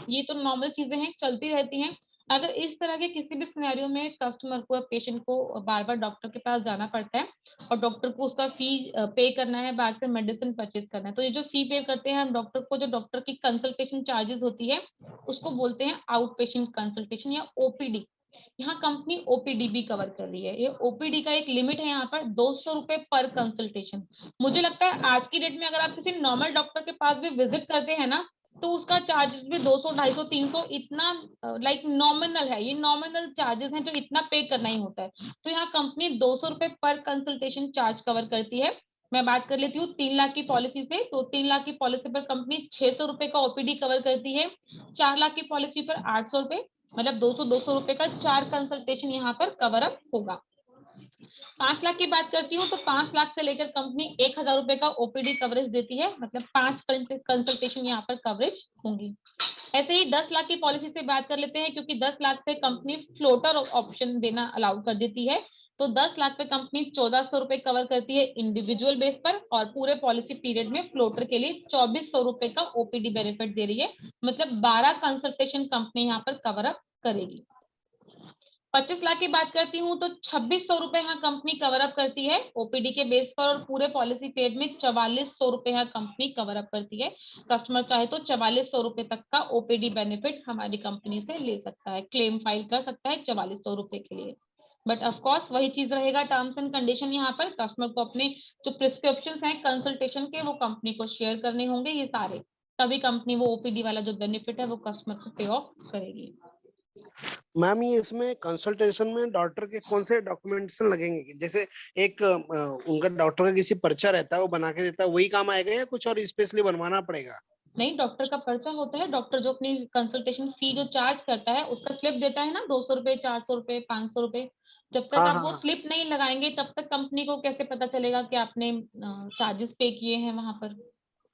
ये तो नॉर्मल चीजें हैं, चलती रहती हैं। अगर इस तरह के किसी भी सिनेरियो में कस्टमर को, पेशेंट को बार बार डॉक्टर के पास जाना पड़ता है, और डॉक्टर को उसका फी पे करना है, बाहर से मेडिसिन परचेज करना है, तो ये जो फी पे करते हैं हम डॉक्टर को, जो डॉक्टर की कंसल्टेशन चार्जेस होती है, उसको बोलते हैं आउट पेशेंट कंसल्टेशन या ओपीडी। यहाँ कंपनी ओपीडी भी कवर कर रही है। ये ओपीडी का एक लिमिट है यहाँ पर 200 रुपए पर कंसल्टेशन। मुझे लगता है आज की डेट में अगर आप किसी नॉर्मल डॉक्टर के पास भी विजिट करते हैं ना, तो उसका चार्जेस भी 200, 250, 300 इतना लाइक नॉमिनल है। ये नॉमिनल चार्जेस हैं जो इतना पे करना ही होता है। तो यहाँ कंपनी 200 रुपए पर कंसल्टेशन चार्ज कवर करती है। मैं बात कर लेती हूँ 3 लाख की पॉलिसी से, तो 3 लाख की पॉलिसी पर कंपनी 600 रुपए का ओपीडी कवर करती है। 4 लाख की पॉलिसी पर 800 रुपए, मतलब 200 रुपए का 4 कंसल्टेशन यहाँ पर कवर अप होगा। 5 लाख की बात करती हूँ तो 5 लाख से लेकर कंपनी 1000 रुपए का ओपीडी कवरेज देती है, मतलब 5 कंसल्टेशन यहाँ पर कवरेज होंगी। ऐसे ही 10 लाख की पॉलिसी से बात कर लेते हैं, क्योंकि 10 लाख से कंपनी फ्लोटर ऑप्शन देना अलाउ कर देती है। तो 10 लाख पे कंपनी 1400 रुपए कवर करती है इंडिविजुअल बेस पर, और पूरे पॉलिसी पीरियड में फ्लोटर के लिए 2400 रुपए का ओपीडी बेनिफिट दे रही है, मतलब 12 कंसल्टेशन कंपनी यहाँ पर कवर अप करेगी। 25 लाख की बात करती हूँ तो 2600 रुपए यहाँ कंपनी कवर अप करती है ओपीडी के बेस पर, और पूरे पॉलिसी पीरियड में 4400 रुपए यहाँ कंपनी कवर अप करती है। कस्टमर चाहे तो 4400 रुपए तक का ओपीडी बेनिफिट हमारी कंपनी से ले सकता है, क्लेम फाइल कर सकता है 4400 रुपए के लिए। बट ऑफ कोर्स वही चीज रहेगा, टर्म्स एंड कंडीशन यहाँ पर कस्टमर को अपने जो प्रिस्क्रिप्शन है कंसल्टेशन के वो कंपनी को शेयर करने होंगे ये सारे, तभी कंपनी वो ओपीडी वाला जो बेनिफिट है वो कस्टमर को पे ऑफ करेगी। मैम ये इसमें कंसल्टेशन में डॉक्टर के कौन से डॉक्यूमेंटेशन लगेंगे? जैसे एक उनका डॉक्टर का किसी पर्चा रहता है वो बना के देता है, वही काम आएगा या कुछ और स्पेशली बनवाना पड़ेगा? नहीं, डॉक्टर का पर्चा होता है, डॉक्टर जो अपनी कंसल्टेशन फी जो चार्ज करता है उसका स्लिप देता है ना, 200 रुपए, 400 रुपए, 500 रुपए। जब तक हाँ आप हाँ वो हाँ। स्लिप नहीं लगाएंगे तब तक कंपनी को कैसे पता चलेगा कि आपने चार्जेस पे किए हैं वहां पर।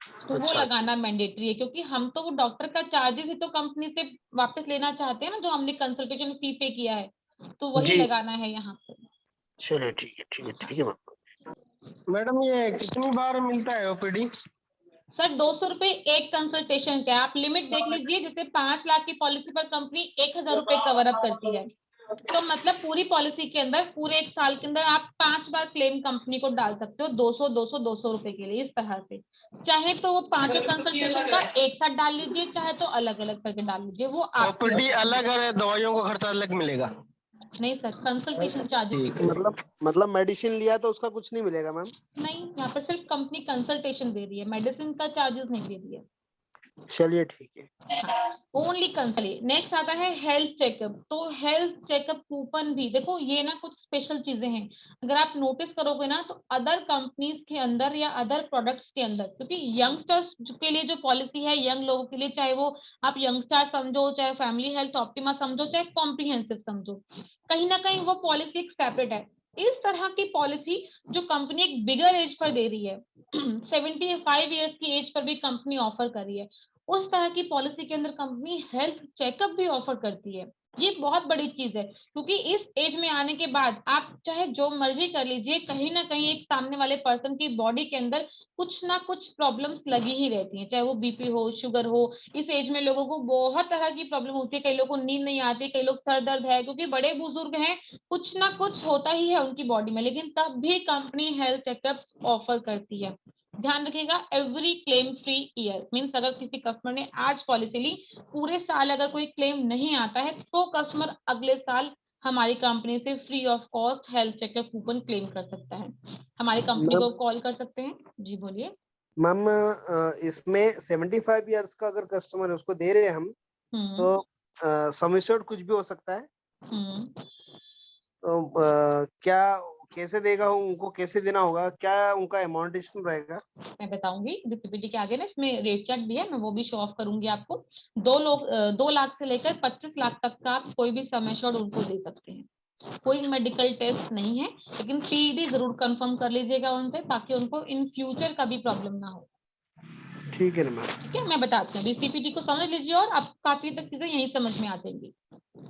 तो वो अच्छा लगाना मैंडेटरी है, क्योंकि हम तो वो डॉक्टर का चार्जेस ही तो कंपनी से वापस लेना चाहते हैं ना, जो हमने कंसल्टेशन फी पे किया है, तो वही जी, लगाना है यहाँ पर। चलिए ठीक है ठीक है ठीक है मैम। मैडम ये कितनी बार मिलता है ओपीडी? सर 200 रुपए एक कंसल्टेशन का, आप लिमिट देख लीजिए, जैसे 5 लाख की पॉलिसी पर कंपनी 1000 रुपए कवर अप करती है, तो मतलब पूरी पॉलिसी के अंदर पूरे एक साल के अंदर आप 5 बार क्लेम कंपनी को डाल सकते हो, 200 200 200 रुपए के लिए, इस तरह से। चाहे तो वो 5 कंसल्टेशन का एक साथ डाल लीजिए, चाहे तो अलग अलग करके डाल लीजिए, वो आपकी ओपीडी मर्जी अलग है, दवाइयों का खर्चा अलग मिलेगा? है। नहीं सर, कंसल्टेशन चार्जेस ठीक है। मतलब मेडिसिन लिया तो उसका कुछ नहीं मिलेगा मैम? नहीं, यहाँ पर सिर्फ कंपनी कंसल्टेशन दे रही है, मेडिसिन का चार्जेस नहीं दे रही है। चलिए ठीक है। Only consult. नेक्स्ट आता है हेल्थ चेकअप। तो हेल्थ चेकअप कूपन भी देखो, ये ना कुछ स्पेशल चीजें हैं, अगर आप नोटिस करोगे ना तो अदर कंपनीज के अंदर या अदर प्रोडक्ट्स के अंदर, क्योंकि यंगस्टर्स के लिए जो पॉलिसी है, यंग लोगों के लिए, चाहे वो आप यंगस्टर समझो, चाहे फैमिली हेल्थ ऑप्टिमा समझो, चाहे कॉम्प्रिहेंसिव समझो, कहीं ना कहीं वो पॉलिसी एक सेपरेट है। इस तरह की पॉलिसी जो कंपनी एक बिगर एज पर दे रही है 75 ईयर्स की एज पर भी कंपनी ऑफर कर रही है, उस तरह की पॉलिसी के अंदर कंपनी हेल्थ चेकअप भी ऑफर करती है। ये बहुत बड़ी चीज है, क्योंकि इस एज में आने के बाद आप चाहे जो मर्जी कर लीजिए, कहीं ना कहीं एक सामने वाले पर्सन की बॉडी के अंदर कुछ ना कुछ प्रॉब्लम्स लगी ही रहती हैं, चाहे वो बीपी हो, शुगर हो। इस एज में लोगों को बहुत तरह की प्रॉब्लम होती है, कई लोगों को नींद नहीं आती, कई लोग सर दर्द है, क्योंकि बड़े बुजुर्ग हैं, कुछ ना कुछ होता ही है उनकी बॉडी में, लेकिन तब भी कंपनी हेल्थ चेकअप ऑफर करती है। ध्यान रखिएगा, every claim free year means अगर किसी कस्टमर ने आज पॉलिसी ली, पूरे साल अगर कोई क्लेम नहीं आता है तो कस्टमर अगले साल हमारी कंपनी से free of cost health checkup coupon claim कर सकता है। हमारी कंपनी को मैम कॉल कर सकते हैं। जी बोलिए। मैम इसमें 75 इयर्स का अगर कस्टमर है उसको दे रहे हैं हम, तो सम एश्योर्ड कुछ भी हो सकता है, तो क्या कैसे देगा, उनको कैसे देना होगा, क्या उनका अमाउंटेशन रहेगा? मैं बताऊंगी पीपीटी के आगे ना, इसमें रेट चार्ट भी है, मैं वो भी शो ऑफ करूंगी आपको। 2 लाख से लेकर 25 लाख तक का आप कोई भी सम एश्योर्ड उनको दे सकते हैं। कोई मेडिकल टेस्ट नहीं है, लेकिन पीईडी जरूर कंफर्म कर लीजिएगा उनसे, ताकि उनको इन फ्यूचर कभी प्रॉब्लम ना हो। ठीक है ना मैम। ठीक है, मैं बताती हूँ, अभी पीपीटी को समझ लीजिए और आप काफी तक चीजें यही समझ में आ जाएंगी।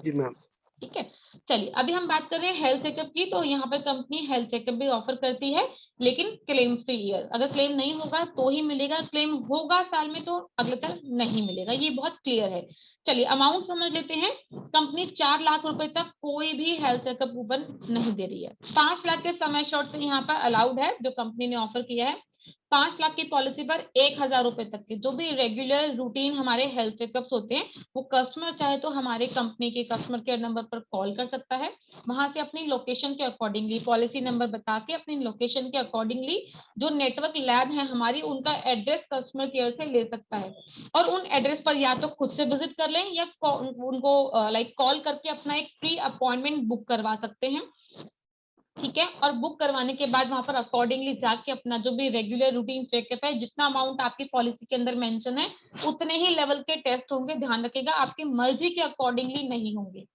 जी मैम। ठीक है, चलिए अभी हम बात कर रहे हैं हेल्थ चेकअप की। तो यहाँ पर कंपनी हेल्थ चेकअप भी ऑफर करती है, लेकिन क्लेम फ्री ईयर। अगर क्लेम नहीं होगा तो ही मिलेगा, क्लेम होगा साल में तो अगले साल नहीं मिलेगा, ये बहुत क्लियर है। चलिए अमाउंट समझ लेते हैं। कंपनी 4 लाख रुपए तक कोई भी हेल्थ चेकअप कूपन नहीं दे रही है। 5 लाख के समय शॉर्ट से यहाँ पर अलाउड है, जो कंपनी ने ऑफर किया है। 5 लाख की पॉलिसी पर 1000 रुपए तक के जो भी रेगुलर रूटीन हमारे हेल्थ चेकअप्स होते हैं, वो कस्टमर चाहे तो हमारे कंपनी के कस्टमर केयर नंबर पर कॉल कर सकता है। वहां से अपनी लोकेशन के अकॉर्डिंगली पॉलिसी नंबर बता के अपनी लोकेशन के अकॉर्डिंगली जो नेटवर्क लैब है हमारी, उनका एड्रेस कस्टमर केयर से ले सकता है, और उन एड्रेस पर या तो खुद से विजिट कर लें या उनको लाइक कॉल करके अपना एक प्री अपॉइंटमेंट बुक करवा सकते हैं। ठीक है। और बुक करवाने के बाद वहां पर अकॉर्डिंगली जाके अपना जो भी रेगुलर रूटीन चेकअप है, जितना अमाउंट आपकी पॉलिसी के अंदर मेंशन है उतने ही लेवल के टेस्ट होंगे। ध्यान रखिएगा, आपकी मर्जी के अकॉर्डिंगली नहीं होंगे।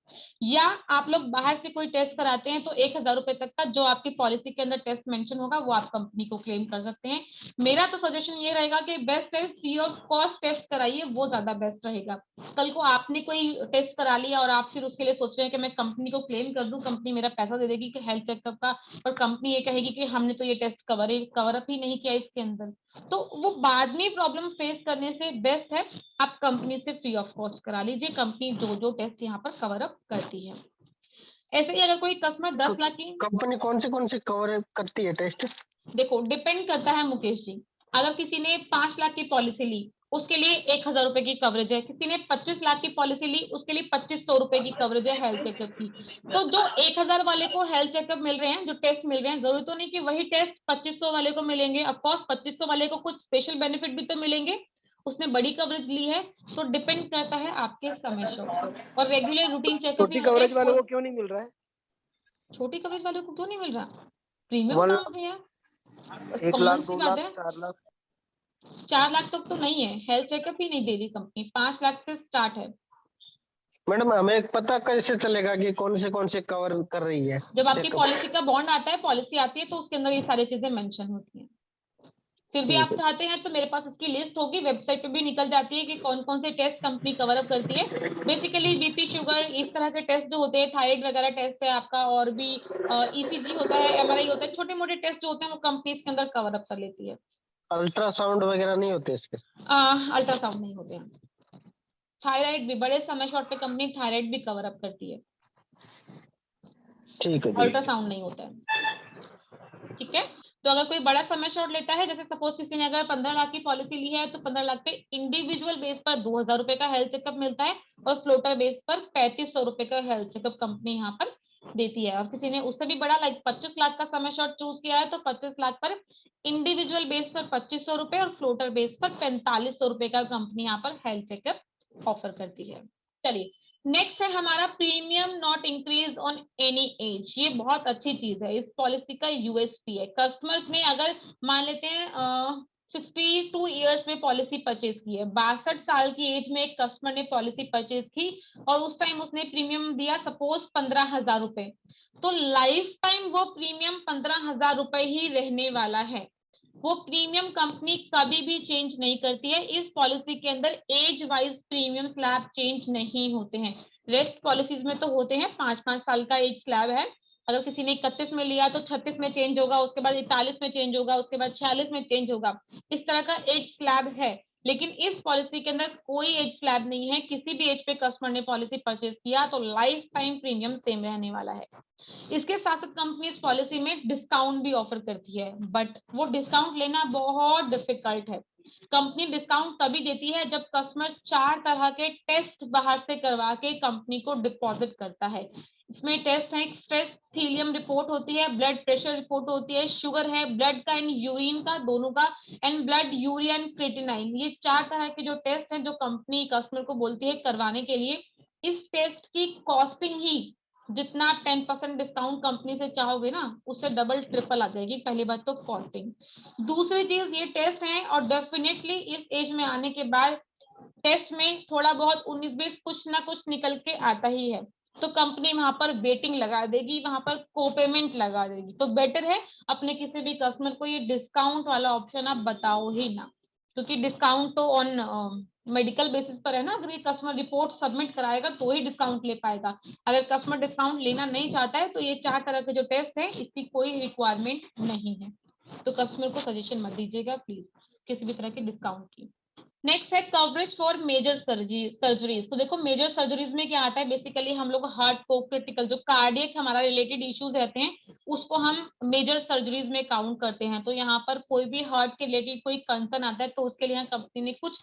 या आप लोग बाहर से कोई टेस्ट कराते हैं तो 1,000 रुपए तक का जो आपकी पॉलिसी के अंदर टेस्ट मेंशन होगा वो आप कंपनी को क्लेम कर सकते हैं। मेरा तो सजेशन ये रहेगा कि बेस्ट है फ्री ऑफ कॉस्ट टेस्ट कराइए, वो ज्यादा बेस्ट रहेगा। कल को आपने कोई टेस्ट करा लिया और आप फिर उसके लिए सोच रहे हैं कि मैं कंपनी को क्लेम कर दूं, कंपनी मेरा पैसा दे देगी कि हेल्थ चेकअप का, और कंपनी ये कहेगी कि हमने तो ये टेस्ट कवर अप ही नहीं किया इसके अंदर, तो वो बाद में प्रॉब्लम फेस करने से बेस्ट है आप कंपनी से फ्री ऑफ कॉस्ट करा लीजिए। कंपनी जो जो टेस्ट यहाँ पर कवर अप करती है। ऐसे ही अगर कोई कस्टमर 10 लाख की, कंपनी कौन से कवर करती है टेस्ट? देखो डिपेंड करता है मुकेश जी। अगर किसी ने 5 लाख की पॉलिसी ली उसके लिए 1,000 रुपए की कवरेज है, किसी ने 25 लाख की पॉलिसी ली उसके लिए 2,500 रुपए की कवरेज है हेल्थ चेकअप की। तो जो 1,000 वाले को हेल्थ चेकअप मिल रहे हैं, जो टेस्ट मिल रहे हैं, जरूरी तो नहीं कि वही टेस्ट 2,500 वाले को मिलेंगे। ऑफकोर्स 2,500 वाले को कुछ स्पेशल बेनिफिट भी तो मिलेंगे, उसने बड़ी कवरेज ली है। तो डिपेंड करता है आपके समय पर। और रेगुलर रूटीन चेकअप भी छोटी होते कवरेज वाले हैं। को क्यों नहीं मिल रहा है? छोटी कवरेज वाले को क्यों नहीं मिल रहा? प्रीमियम 1 कम है यार, 1 कॉमन लाख सी 2 बात लाख है। 4 लाख 4 लाख तक तो नहीं है, हेल्थ चेकअप ही नहीं दे रही कंपनी, 5 लाख से स्टार्ट है। मैडम हमें पता कैसे चलेगा कि कौन से कवर कर रही है? जब आपकी चेकअप। पॉलिसी का बॉन्ड आता है, पॉलिसी आती है, तो उसके अंदर ये सारी चीजें मेंशन होती हैं। फिर भी ठीक आप है। चाहते हैं तो मेरे पास इसकी लिस्ट होगी, वेबसाइट पे भी निकल जाती है कि कौन कौन से टेस्ट कंपनी कवर अप करती है। बेसिकली बीपी, शुगर, इस तरह के टेस्ट जो होते हैं, थायराइड वगैरह टेस्ट है आपका, और भी ईसीजी होता है, एमआरआई होता है, छोटे मोटे टेस्ट जो होते हैं वो कंपनी इसके अंदर कवर अप कर लेती है। अल्ट्रासाउंड वगैरह नहीं होते इसके? अल्ट्रासाउंड नहीं होते हैं। थायराइड भी बड़े समय शॉर्ट पे कंपनी थायराइड भी कवर अप करती है, ठीक है जी। अल्ट्रासाउंड नहीं होता है। ठीक है। तो अगर कोई बड़ा समय शॉर्ट लेता है, जैसे सपोज किसी ने अगर 15 लाख की पॉलिसी ली है, तो 15 लाख पे इंडिविजुअल बेस पर 2,000 रुपए का हेल्थ चेकअप मिलता है, और फ्लोटर बेस पर 3,500 रुपए का हेल्थ चेकअप कंपनी यहाँ पर देती है। और किसी ने उससे भी बड़ा लाइक 25 लाख का समय शॉर्ट चूज किया है, तो 25 लाख पर इंडिविजुअल बेस पर 2,500 रुपए और फ्लोटर बेस पर 4,500 रुपए का कंपनी यहाँ पर हेल्थ चेकअप ऑफर करती है। चलिए, नेक्स्ट है हमारा premium not increase on any as. ये बहुत अच्छी चीज है, इस पॉलिसी का यूएसपी है। कस्टमर ने अगर मान लेते हैं 62 ईयर्स में पॉलिसी परचेज की है, 62 साल की एज में एक कस्टमर ने पॉलिसी परचेज की, और उस टाइम उसने प्रीमियम दिया सपोज 15,000 रुपए, तो लाइफ टाइम वो प्रीमियम 15,000 रुपए ही रहने वाला है। वो प्रीमियम कंपनी कभी भी चेंज नहीं करती है। इस पॉलिसी के अंदर age wise premium slab change नहीं होते हैं। रेस्ट पॉलिसीज में तो होते हैं, 5-5 साल का एज स्लैब है। अगर किसी ने 31 में लिया तो 36 में चेंज होगा, उसके बाद 41 में चेंज होगा, उसके बाद 46 में चेंज होगा, इस तरह का एज स्लैब है। लेकिन इस पॉलिसी के अंदर कोई एज स्लैब नहीं है। किसी भी एज पे कस्टमर ने पॉलिसी परचेज किया तो लाइफ टाइम प्रीमियम सेम रहने वाला है। इसके साथ साथ कंपनी इस पॉलिसी में डिस्काउंट भी ऑफर करती है, बट वो डिस्काउंट लेना बहुत डिफिकल्ट है। कंपनी डिस्काउंट तभी देती है जब कस्टमर 4 तरह के टेस्ट बाहर से करवा के कंपनी को डिपॉजिट करता है। इसमें टेस्ट है, स्ट्रेस थीलियम रिपोर्ट होती है, ब्लड प्रेशर रिपोर्ट होती है, शुगर है, ब्लड का एंड यूरिन का दोनों का, and blood urea and creatinine. ये 4 तरह के जो टेस्ट हैं जो कंपनी कस्टमर को बोलती है करवाने के लिए। इस टेस्ट की कॉस्टिंग ही जितना 10% डिस्काउंट कंपनी से चाहोगे ना, उससे डबल ट्रिपल आ जाएगी। पहली बात तो कॉस्टिंग, दूसरी चीज ये टेस्ट है, और डेफिनेटली इस एज में आने के बाद टेस्ट में थोड़ा बहुत 19-20 कुछ ना कुछ निकल के आता ही है, तो कंपनी वहां पर वेटिंग लगा देगी, वहां पर कोपेमेंट लगा देगी। तो बेटर है अपने किसी भी कस्टमर को ये डिस्काउंट वाला ऑप्शन आप बताओ ही ना, क्योंकि डिस्काउंट तो ऑन मेडिकल बेसिस पर है ना। अगर ये कस्टमर रिपोर्ट सबमिट कराएगा तो ही डिस्काउंट ले पाएगा। अगर कस्टमर डिस्काउंट लेना नहीं चाहता है तो ये 4 तरह के जो टेस्ट है इसकी कोई रिक्वायरमेंट नहीं है। तो कस्टमर को सजेशन मत दीजिएगा प्लीज किसी भी तरह के डिस्काउंट की। नेक्स्ट है कवरेज फॉर मेजर सर्जरीज। तो देखो मेजर सर्जरीज में क्या आता है, बेसिकली हम लोग हार्ट को, क्रिटिकल जो कार्डियक हमारा रिलेटेड इश्यूज रहते हैं उसको हम मेजर सर्जरीज में काउंट करते हैं। तो यहाँ पर कोई भी हार्ट के रिलेटेड कोई कंसर्न आता है तो उसके लिए कंपनी ने कुछ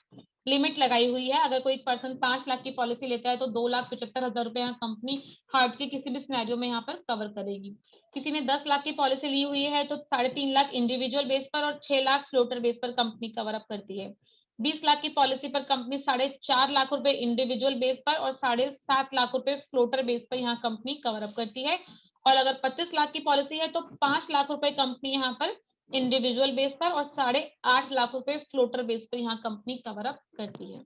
लिमिट लगाई हुई है। अगर कोई पर्सन 5 लाख की पॉलिसी लेता है तो 2,75,000 रुपए यहाँ कंपनी हार्ट के किसी भी सिनेरियो में यहाँ पर कवर करेगी। किसी ने 10 लाख की पॉलिसी ली हुई है तो 3.5 लाख इंडिविजुअल बेस पर और 6 लाख फ्लोटर बेस पर कंपनी कवर अप करती है। 20 लाख की पॉलिसी पर कंपनी 4.5 लाख रुपए इंडिविजुअल बेस पर और 7.5 लाख रुपए फ्लोटर बेस पर यहाँ कंपनी कवर अप करती है। और अगर 25 लाख की पॉलिसी है तो 5 लाख रुपए कंपनी यहाँ पर इंडिविजुअल बेस पर और 8.5 लाख रुपए फ्लोटर बेस पर यहाँ कंपनी कवर अप करती है।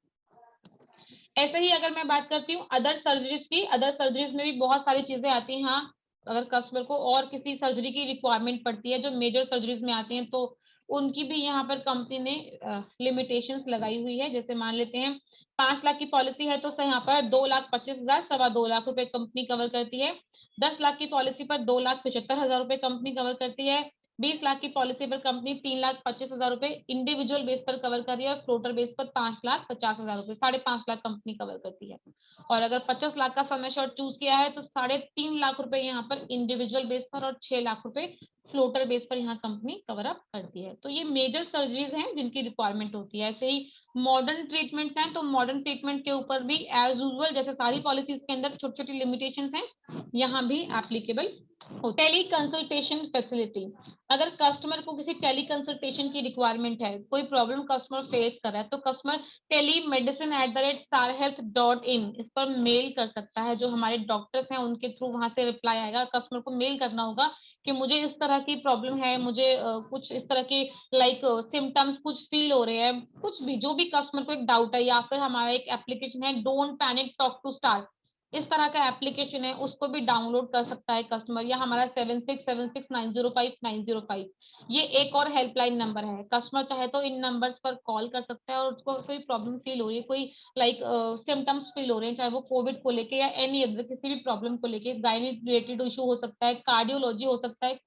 ऐसे ही अगर मैं बात करती हूँ अदर सर्जरीज की, अदर सर्जरीज में भी बहुत सारी चीजें आती हैं। हाँ, अगर कस्टमर को और किसी सर्जरी की रिक्वायरमेंट पड़ती है जो मेजर सर्जरीज में आती हैं, तो उनकी भी यहाँ पर कंपनी ने लिमिटेशंस लगाई हुई है। जैसे मान लेते हैं 5 लाख की पॉलिसी है तो यहाँ पर 2,25,000 2.25 लाख रुपए कंपनी कवर करती है। 10 लाख की पॉलिसी पर 2,75,000 रुपए कंपनी कवर करती है। 20 लाख की पॉलिसी पर कंपनी 3,25,000 रुपए इंडिविजुअल बेस पर कवर कर रही है और फ्लोटर बेस पर 5,50,000 रुपए 5.5 लाख कंपनी कवर करती है। और अगर 50 लाख का सम एश्योर्ड चूज किया है तो 3.5 लाख रुपए यहाँ पर इंडिविजुअल बेस पर और 6 लाख रुपए फ्लोटर बेस पर यहाँ कंपनी कवर अप करती है। तो ये मेजर सर्जरीज हैं जिनकी रिक्वायरमेंट होती है। ऐसे ही मॉडर्न ट्रीटमेंट्स हैं, तो मॉडर्न ट्रीटमेंट के ऊपर भी एज यूजुअल जैसे सारी पॉलिसीज के अंदर छोटी छोटी लिमिटेशंस हैं, यहाँ भी एप्लीकेबल हो। टेली कंसल्टेशन फैसिलिटी, अगर कस्टमर को किसी टेली कंसल्टेशन की रिक्वायरमेंट है, कोई प्रॉब्लम कस्टमर फेस कर रहा है, तो कस्टमर telemedicine@starhealth.in इस पर मेल कर सकता है। जो हमारे डॉक्टर्स हैं उनके थ्रू वहां से रिप्लाई आएगा। कस्टमर को मेल करना होगा कि मुझे इस तरह की प्रॉब्लम है, मुझे कुछ इस तरह के सिम्टम्स कुछ फील हो रहे हैं, कुछ भी जो भी कस्टमर को एक डाउट है। या फिर हमारा एक एप्लीकेशन है don't panic talk to star, इस तरह का एप्लीकेशन है, उसको भी डाउनलोड कर सकता है कस्टमर। या हमारा 7676905905 ये एक और हेल्पलाइन नंबर है। कस्टमर चाहे तो इन नंबर्स पर कॉल कर सकता है और उसको कोई प्रॉब्लम फील हो रही है, कोई सिम्टम्स फील हो रहे हैं, चाहे वो कोविड को लेके या एनी अदर किसी भी प्रॉब्लम को लेके, गायनी रिलेटेड इशू हो सकता है, कार्डियोलॉजी हो सकता है,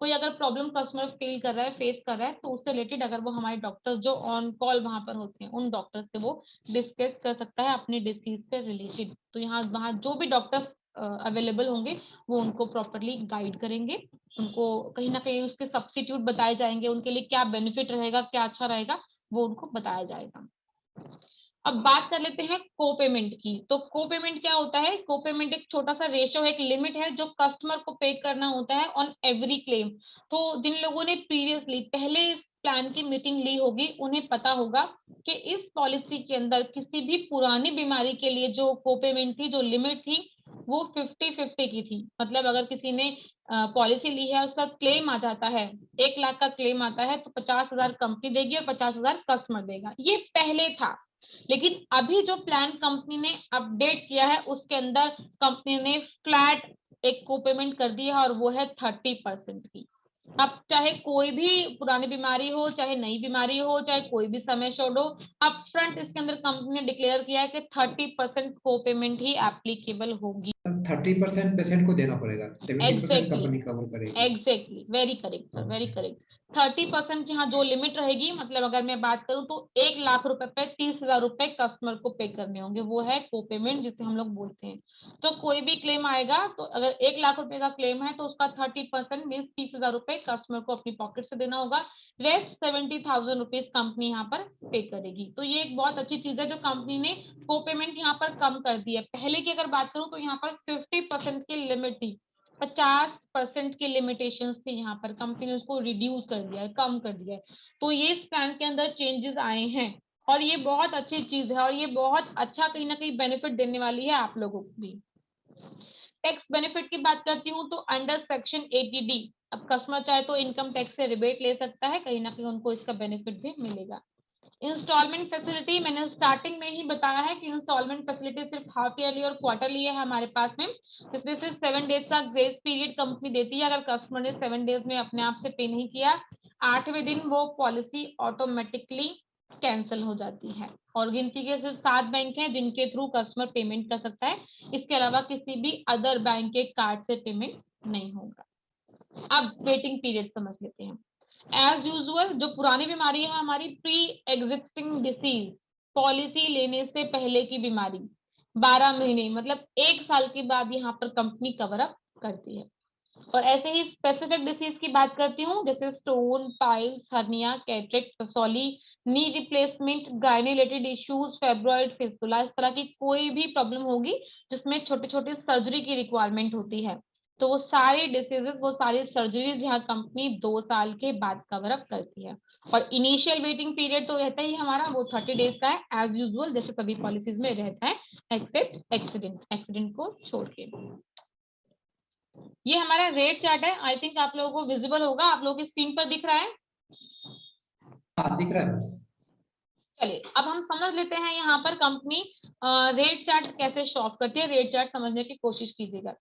कोई अगर प्रॉब्लम कस्टमर फील कर रहा है, फेस कर रहा है, तो उससे रिलेटेड अगर वो हमारे डॉक्टर्स जो ऑन कॉल वहां पर होते हैं उन डॉक्टर्स से वो डिस्कस कर सकता है अपनी डिसीज से रिलेटेड। तो यहाँ वहाँ जो भी डॉक्टर्स अवेलेबल होंगे वो उनको प्रॉपरली गाइड करेंगे, उनको कहीं ना कहीं उसके सब्स्टिट्यूट बताए जाएंगे, उनके लिए क्या बेनिफिट रहेगा, क्या अच्छा रहेगा, वो उनको बताया जाएगा। अब बात कर लेते हैं को पेमेंट की। तो को पेमेंट क्या होता है? को पेमेंट एक छोटा सा रेशो, एक लिमिट है जो कस्टमर को पे करना होता है ऑन एवरी क्लेम। तो जिन लोगों ने प्रीवियसली पहले इस प्लान की मीटिंग ली होगी उन्हें पता होगा कि इस पॉलिसी के अंदर किसी भी पुरानी बीमारी के लिए जो को पेमेंट थी, जो लिमिट थी, वो 50-50 की थी। मतलब अगर किसी ने पॉलिसी ली है, उसका क्लेम आ जाता है, 1 लाख का क्लेम आता है, तो 50,000 कंपनी देगी और 50,000 कस्टमर देगा। ये पहले था। लेकिन अभी जो प्लान कंपनी ने अपडेट किया है उसके अंदर कंपनी ने फ्लैट एक को पेमेंट कर दी है और वो है 30% की। अब चाहे कोई भी पुरानी बीमारी हो, चाहे नई बीमारी हो, चाहे कोई भी समय शोड हो, अप फ्रंट इसके अंदर कंपनी ने डिक्लेयर किया है कि 30% को पेमेंट ही एप्लीकेबल होगी। 30% पेशेंट को देना पड़ेगा, 70% कंपनी कवर करेगी। Exactly, very correct sir, very correct. 30% यहाँ जो लिमिट रहेगी, मतलब अगर मैं बात करूं तो 1 लाख रुपए पे 30,000 रुपए कस्टमर को पे करने होंगे, वो है को पेमेंट जिसे हम लोग बोलते हैं। तो कोई भी क्लेम आएगा, तो अगर 1 लाख रुपए का क्लेम है तो उसका 30% मीन 30,000 रुपए कस्टमर को अपनी पॉकेट से देना होगा। रेस्ट 70,000 रुपीज कंपनी यहाँ पर पे करेगी। तो ये एक बहुत अच्छी चीज है जो कंपनी ने को पेमेंट यहाँ पर कम कर दी है। पहले की अगर बात करूं तो यहाँ पर 50% की लिमिट थी, 50% की लिमिटेशंस थी, यहाँ पर कंपनी ने उसको रिड्यूस कर दिया है, कम कर दिया है। तो ये इस प्लान के अंदर चेंजेस आए हैं और ये बहुत अच्छी चीज है और ये बहुत अच्छा कहीं ना कहीं बेनिफिट देने वाली है आप लोगों को भी। टैक्स बेनिफिट की बात करती हूँ तो अंडर सेक्शन 80D अब कस्टमर चाहे तो इनकम टैक्स से रिबेट ले सकता है, कहीं ना कहीं उनको इसका बेनिफिट भी मिलेगा। इंस्टॉलमेंट फैसिलिटी मैंने स्टार्टिंग में ही बताया है कि इंस्टॉलमेंट फैसिलिटी सिर्फ हाफ ईयरली और क्वार्टरली है हमारे पास में। इसमें से 7 डेज का ग्रेस पीरियड कंपनी देती है। अगर कस्टमर ने 7 डेज में अपने आप से पे नहीं किया, 8वें दिन वो पॉलिसी ऑटोमेटिकली कैंसिल हो जाती है। और गिनती के सिर्फ 7 बैंक हैं जिनके थ्रू कस्टमर पेमेंट कर सकता है, इसके अलावा किसी भी अदर बैंक के कार्ड से पेमेंट नहीं होगा। अब वेटिंग पीरियड समझ लेते हैं। एज यूजुअल जो पुरानी बीमारी है हमारी प्री एग्जिस्टिंग डिसीज, पॉलिसी लेने से पहले की बीमारी, 12 महीने मतलब 1 साल के बाद यहाँ पर कंपनी कवर अप करती है। और ऐसे ही स्पेसिफिक डिसीज की बात करती हूँ, जैसे स्टोन, पाइल्स, हर्निया, कैटरेक्ट, रसौली, knee replacement, gynae related issues, fibroid, fistula, इस तरह की कोई भी प्रॉब्लम होगी जिसमें छोटे छोटे सर्जरी की रिक्वायरमेंट होती है, तो वो सारे डिसीजेस, वो सारी सर्जरीज यहाँ कंपनी 2 साल के बाद कवर अप करती है। और इनिशियल वेटिंग पीरियड तो रहता ही हमारा वो 30 डेज का है एज यूजुअल, जैसे सभी पॉलिसीज में रहता है, एक्सेप्ट एक्सीडेंट को छोड़ के। ये हमारा रेट चार्ट है, आई थिंक आप लोगों को विजिबल होगा, आप लोगों की स्क्रीन पर दिख रहा है। हाँ दिख रहा है। चलिए अब हम समझ लेते हैं यहाँ पर कंपनी रेट चार्ट कैसे शो ऑफ करती है। रेट चार्ट समझने की कोशिश कीजिएगा।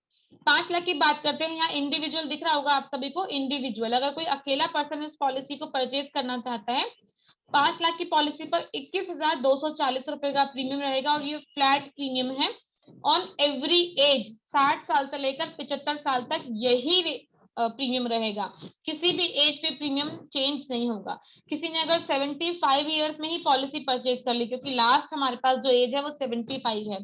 5 लाख की बात करते हैं, यहाँ इंडिविजुअल दिख रहा होगा आप सभी को। इंडिविजुअल अगर कोई अकेला पर्सन इस पॉलिसी को परचेज करना चाहता है, 5 लाख की पॉलिसी पर 21,240 रुपए का प्रीमियम रहेगा और ये फ्लैट प्रीमियम है ऑन एवरी एज। 60 साल से लेकर 75 साल तक यही प्रीमियम रहेगा, किसी भी एज पे प्रीमियम चेंज नहीं होगा। किसी ने अगर 75 ईयर्स में ही पॉलिसी परचेज कर ली, क्योंकि लास्ट हमारे पास जो एज है वो 75 है,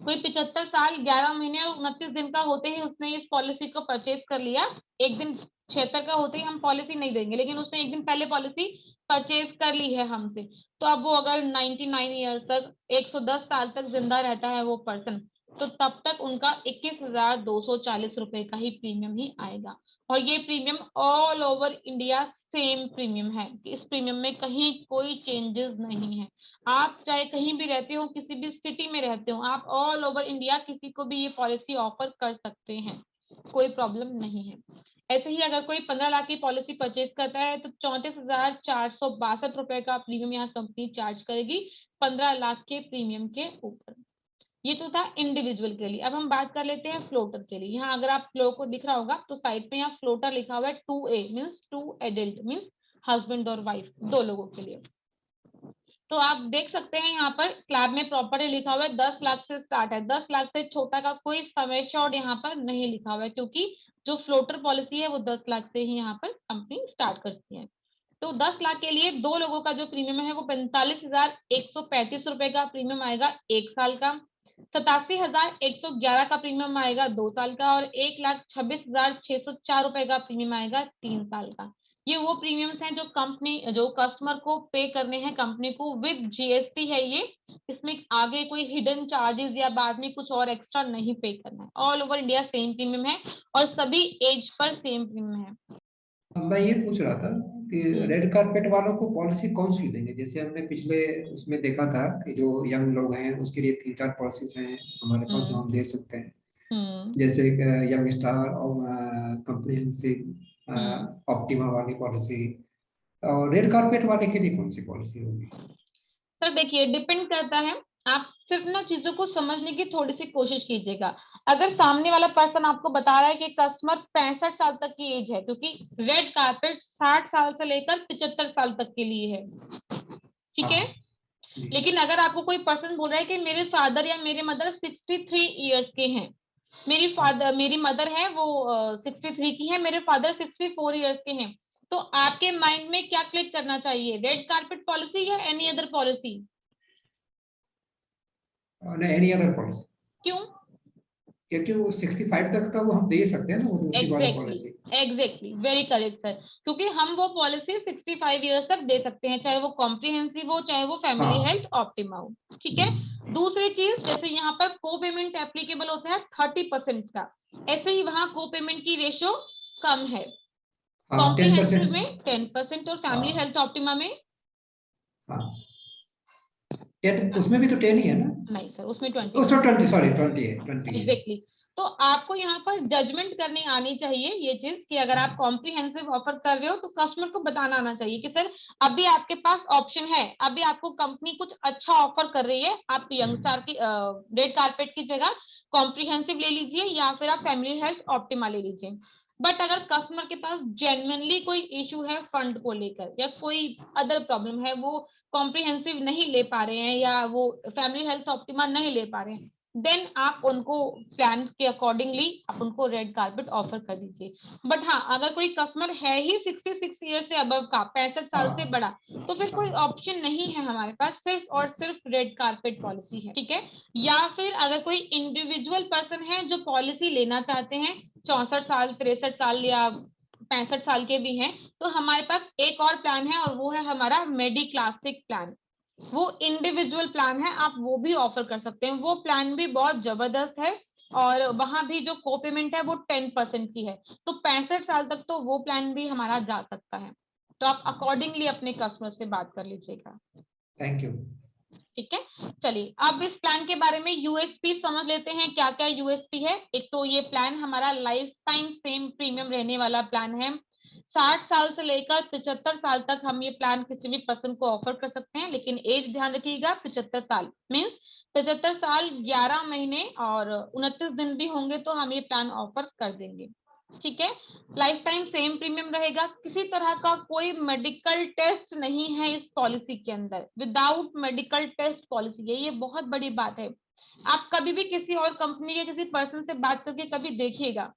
कोई 75 साल 11 महीने और 29 दिन का होते ही उसने इस पॉलिसी को परचेज कर लिया, एक दिन 76 का होते ही हम पॉलिसी नहीं देंगे, लेकिन उसने एक दिन पहले पॉलिसी परचेज कर ली है हमसे, तो अब वो अगर 99 ईयर्स तक 110 साल तक जिंदा रहता है वो पर्सन, तो तब तक उनका 21,240 रुपए का ही प्रीमियम ही आएगा। और ये premium all over India same premium है, इस प्रीमियम में कहीं कोई चेंजेस नहीं है। आप चाहे कहीं भी रहते हो, किसी भी सिटी में रहते हो, आप ऑल ओवर इंडिया किसी को भी ये पॉलिसी ऑफर कर सकते हैं, कोई प्रॉब्लम नहीं है। ऐसे ही अगर कोई 15 लाख की पॉलिसी परचेज करता है तो 34,462 रुपए का प्रीमियम यहाँ कंपनी चार्ज करेगी 15 लाख के प्रीमियम के ऊपर। ये तो था इंडिविजुअल के लिए। अब हम बात कर लेते हैं फ्लोटर के लिए। यहाँ अगर आप लोगों को दिख रहा होगा तो साइड पे यहाँ फ्लोटर लिखा हुआ है 2A means 2 adult means husband और वाइफ, 2 लोगों के लिए। तो आप देख सकते हैं यहाँ पर स्लैब में प्रॉपर्ली लिखा हुआ है 10 लाख से स्टार्ट है, 10 लाख से छोटा का कोई सम एश्योर्ड यहाँ पर नहीं लिखा हुआ है, क्योंकि जो फ्लोटर पॉलिसी है वो 10 लाख से ही यहाँ पर कंपनी स्टार्ट करती है। तो 10 लाख के लिए 2 लोगों का जो प्रीमियम है वो 45,135 रुपए का प्रीमियम आएगा 1 साल का, 87,111 का प्रीमियम आएगा 2 साल का, और 1,26,604 रुपए का प्रीमियम आएगा 3 साल का। ये वो प्रीमियम्स हैं जो कंपनी जो कस्टमर को पे करने हैं कंपनी को विद जीएसटी है ये, इसमें आगे कोई हिडन चार्जेस या बाद में कुछ और एक्स्ट्रा नहीं पे करना है। All over India same premium है और सभी एज पर सेम प्रीमियम है। मैं ये पूछ रहा था कि रेड कारपेट वालों को पॉलिसी कौन सी देंगे? जैसे हमने पिछले उसमें देखा था कि जो यंग लोग हैं उसके लिए 3-4 पॉलिसीज हैं हमारे पास जो हम दे सकते हैं, जैसे यंग स्टार और कंप्रिहेंसिव ऑप्टिमा वाली पॉलिसी। और रेड कारपेट वाले के लिए कौन सी पॉलिसी होगी? सर देखिए डिपेंड करता है, आप सिर्फ ना चीजों को समझने की थोड़ी सी कोशिश कीजिएगा। अगर सामने वाला पर्सन आपको बता रहा है कि कस्टमर 65 साल तक की एज है, क्योंकि रेड कारपेट 60 साल से लेकर 75 साल तक के लिए है, ठीक है। लेकिन अगर आपको कोई पर्सन बोल रहा है कि मेरे फादर या मेरे मदर 63 ईयर्स के हैं, मेरी मदर है वो 63 की है, मेरे फादर 64 ईयर्स के हैं, तो आपके माइंड में क्या क्लिक करना चाहिए, रेड कारपेट पॉलिसी या any other policy? Any other policy. क्यों? क्योंकि वो 65 तक का वो हम दे सकते हैं ना, वो दूसरी वाली policy. Exactly very correct sir, क्योंकि हम वो पॉलिसी 65 ईयर्स तक दे सकते हैं, चाहे वो कॉम्प्रिहेंसिव हो चाहे वो फैमिली हेल्थ ऑप्टिमा हो, ठीक है। दूसरी चीज, जैसे यहाँ पर को पेमेंट एप्लीकेबल होता है 30% का, ऐसे ही वहां को पेमेंट की रेशियो कम है, कॉम्प्रिहेंसिव में 10% और फैमिली हेल्थ ऑप्टिमा में उसमें भी तो 10 ही है ना? नहीं सर, उसमें 20 है। एग्जैक्टली। तो आपको यहाँ पर जजमेंट करनी आनी चाहिए ये चीज कि अगर आप कॉम्प्रिहेंसिव ऑफर कर रहे हो तो कस्टमर को बताना आना चाहिए कि सर अभी आपके पास ऑप्शन है, अभी आपको कंपनी कुछ अच्छा ऑफर कर रही है, आप यंगस्टार की रेड कारपेट की जगह कॉम्प्रिहेंसिव ले लीजिए या फिर आप फैमिली हेल्थ ऑप्टिमा ले लीजिए। बट अगर कस्टमर के पास जेन्युइनली कोई इशू है फंड को लेकर या कोई अदर प्रॉब्लम है, वो कॉम्प्रिहेंसिव नहीं ले पा रहे हैं या वो फैमिली हेल्थ ऑप्टिमा नहीं ले पा रहे हैं, देन आप उनको प्लान के अकॉर्डिंगली आप उनको रेड कारपेट ऑफर कर दीजिए। बट हाँ, अगर कोई कस्टमर है ही 66 ईयर से अबव का, 65 साल से बड़ा, तो फिर कोई ऑप्शन नहीं है हमारे पास, सिर्फ और सिर्फ रेड कारपेट पॉलिसी है, ठीक है। या फिर अगर कोई इंडिविजुअल पर्सन है जो पॉलिसी लेना चाहते हैं, 64 साल 63 साल या 65 साल के भी हैं, तो हमारे पास एक और प्लान है और वो है हमारा मेडी क्लासिक प्लान। वो इंडिविजुअल प्लान है, आप वो भी ऑफर कर सकते हैं, वो प्लान भी बहुत जबरदस्त है और वहां भी जो को पेमेंट है वो 10% की है, तो 65 साल तक तो वो प्लान भी हमारा जा सकता है। तो आप अकॉर्डिंगली अपने कस्टमर से बात कर लीजिएगा। Thank you. ठीक है, चलिए अब इस प्लान के बारे में यूएसपी समझ लेते हैं, क्या क्या यूएसपी है। एक तो ये प्लान हमारा लाइफ टाइम सेम प्रीमियम रहने वाला प्लान है। 60 साल से लेकर 75 साल तक हम ये प्लान किसी भी पर्सन को ऑफर कर सकते हैं, लेकिन एज ध्यान रखिएगा 75 साल मीन्स 75 साल 11 महीने और 29 दिन भी होंगे तो हम ये प्लान ऑफर कर देंगे। ठीक है, लाइफ टाइम सेम प्रीमियम रहेगा, किसी तरह का कोई मेडिकल टेस्ट नहीं है इस पॉलिसी के अंदर, विदाउट मेडिकल टेस्ट पॉलिसी है, ये बहुत बड़ी बात है। आप कभी भी किसी और कंपनी के किसी पर्सन से बात करके कभी देखिएगा,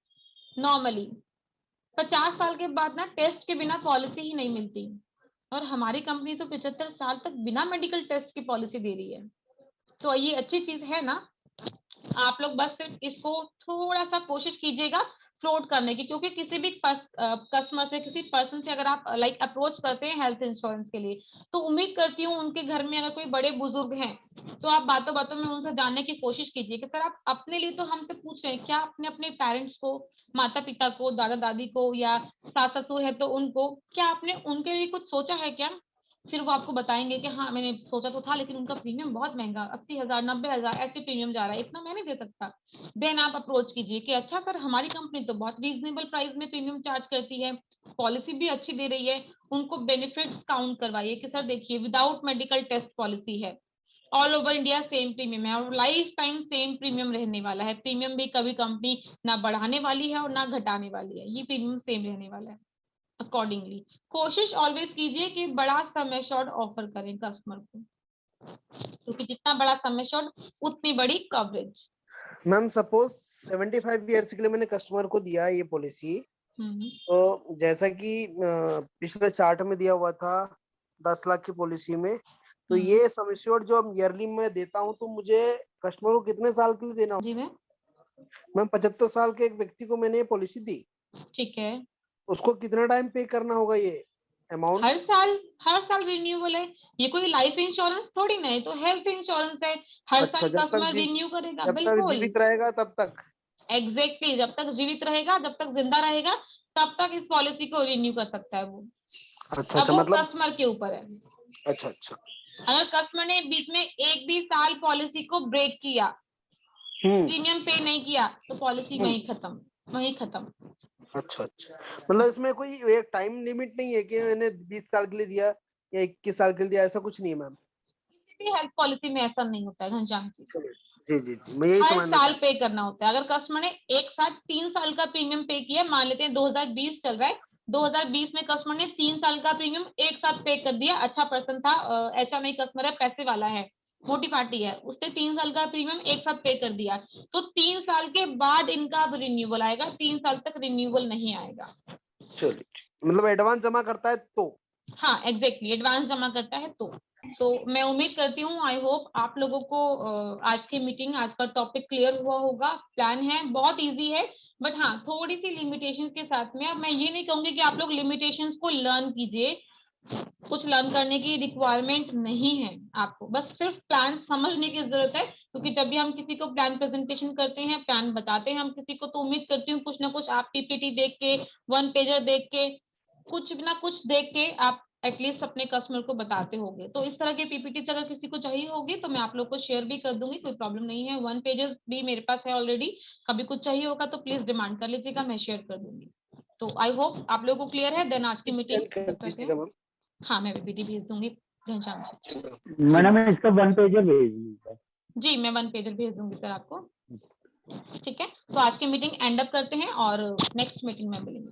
नॉर्मली 50 साल के बाद ना टेस्ट के बिना पॉलिसी ही नहीं मिलती, और हमारी कंपनी तो 75 साल तक बिना मेडिकल टेस्ट की पॉलिसी दे रही है, तो ये अच्छी चीज है ना। आप लोग बस सिर्फ इसको थोड़ा सा कोशिश कीजिएगा फ्लोट करने की, क्योंकि किसी भी कस्टमर से, किसी पर्सन से अगर आप लाइक अप्रोच करते हैं हेल्थ इंश्योरेंस के लिए, तो उम्मीद करती हूँ उनके घर में अगर कोई बड़े बुजुर्ग हैं तो आप बातों बातों में उनसे जानने की कोशिश कीजिए कि सर आप अपने लिए तो हमसे पूछ रहे हैं, क्या आपने अपने पेरेंट्स को, माता पिता को, दादा दादी को, या सास ससुर है तो उनको, क्या आपने उनके लिए कुछ सोचा है क्या। फिर वो आपको बताएंगे कि हाँ मैंने सोचा तो था, लेकिन उनका प्रीमियम बहुत महंगा, 80,000 90,000 ऐसे प्रीमियम जा रहा है, इतना मैं नहीं दे सकता। देन आप अप्रोच कीजिए कि अच्छा सर हमारी कंपनी तो बहुत रीजनेबल प्राइस में प्रीमियम चार्ज करती है, पॉलिसी भी अच्छी दे रही है, उनको बेनिफिट्स काउंट करवाइए कि सर देखिए विदाउट मेडिकल टेस्ट पॉलिसी है, all over India same premium है और लाइफ टाइम सेम प्रीमियम रहने वाला है, प्रीमियम भी कभी कंपनी ना बढ़ाने वाली है और ना घटाने वाली है, ये प्रीमियम सेम रहने वाला है। अकॉर्डिंगली कोशिश ऑलवेज कीजिए कि बड़ा सम एश्योर्ड ऑफर करें कस्टमर को, क्योंकि जितना बड़ा सम एश्योर्ड उतनी बड़ी कवरेज। मैम सपोज 75 ईयर्स के लिए मैंने कस्टमर को दिया ये पॉलिसी, तो जैसा कि पिछले चार्ट में दिया हुआ था 10 लाख की पॉलिसी में, तो ये सम एश्योर्ड जो ईयरली मैं देता हूँ तो मुझे कस्टमर को कितने साल के लिए देना होगा? जी मैम 75 साल के एक व्यक्ति को मैंने ये पॉलिसी दी, ठीक है, उसको कितना टाइम पे करना होगा ये अमाउंट? हर साल रिन्यूएबल है, ये कोई लाइफ इंश्योरेंस थोड़ी ना है, तो हेल्थ इंश्योरेंस है, हर अच्छा, साल कस्टमर रिन्यू करेगा। जब तक बिल्कुल जीवित रहेगा तब तक। एग्जैक्टली, जब तक जीवित रहेगा, जब तक जिंदा रहेगा तब तक इस पॉलिसी को रिन्यू कर सकता है वो। अच्छा, अब वो मतलब कस्टमर के ऊपर है। अच्छा, अगर कस्टमर ने बीच में एक भी साल पॉलिसी को ब्रेक किया, प्रीमियम पे नहीं किया, तो पॉलिसी वहीं खत्म। अच्छा, मतलब इसमें कोई एक टाइम लिमिट नहीं है कि मैंने 20 साल के लिए दिया या 21 साल के लिए दिया, ऐसा कुछ नहीं है मैम? किसी भी हेल्थ पॉलिसी में ऐसा नहीं होता है घनश्याम जी। जी, मैं यही हर समझना साल पे करना होता है। अगर कस्टमर ने एक साथ 3 साल का प्रीमियम पे किया, मान लेते हैं 2020 चल रहा है, 2020 में कस्टमर ने 3 साल का प्रीमियम एक साथ पे कर दिया, अच्छा पर्सन था, ऐसा नहीं कस्टमर है पैसे वाला है, मोटी पार्टी है, उसने 3 साल का प्रीमियम एक साथ पे कर दिया, तो 3 साल के बाद इनका अब रिन्यूअल आएगा, 3 साल तक रिन्यूअल नहीं आएगा। चलिए, मतलब एडवांस जमा करता है तो? हाँ एग्जैक्टली, एडवांस जमा करता है तो मैं उम्मीद करती हूँ, आई होप आप लोगों को आज की मीटिंग, आज का टॉपिक क्लियर हुआ होगा। प्लान है बहुत इजी है, बट हाँ थोड़ी सी लिमिटेशन के साथ में। अब मैं ये नहीं कहूंगी कि आप लोग लिमिटेशंस को लर्न कीजिए, कुछ लर्न करने की रिक्वायरमेंट नहीं है आपको, बस सिर्फ प्लान समझने की जरूरत है, क्योंकि जब भी हम किसी को प्लान प्रेजेंटेशन करते हैं, प्लान बताते हैं हम किसी को, तो उम्मीद करती हूँ कुछ ना कुछ आप पीपीटी देख के, 1 पेजर देख के, कुछ ना कुछ देख के आप एटलीस्ट अपने कस्टमर को बताते होंगे। तो इस तरह के पीपीटी अगर किसी को चाहिए होगी तो मैं आप लोग को शेयर भी कर दूंगी, कोई प्रॉब्लम नहीं है, 1 पेजेस भी मेरे पास है ऑलरेडी, कभी कुछ चाहिए होगा तो प्लीज डिमांड कर लीजिएगा, मैं शेयर कर दूंगी। तो आई होप आप लोगों को क्लियर है। देन आज की मीटिंग करते हैं। हाँ मैं पीपीटी भेज दूंगी घनश्याम जी। मैडम इसका 1 पेजर भेज दीजिए। जी मैं 1 पेजर भेज दूंगी सर आपको। ठीक है, तो आज की मीटिंग एंड अप करते हैं और नेक्स्ट मीटिंग में मिलेंगे।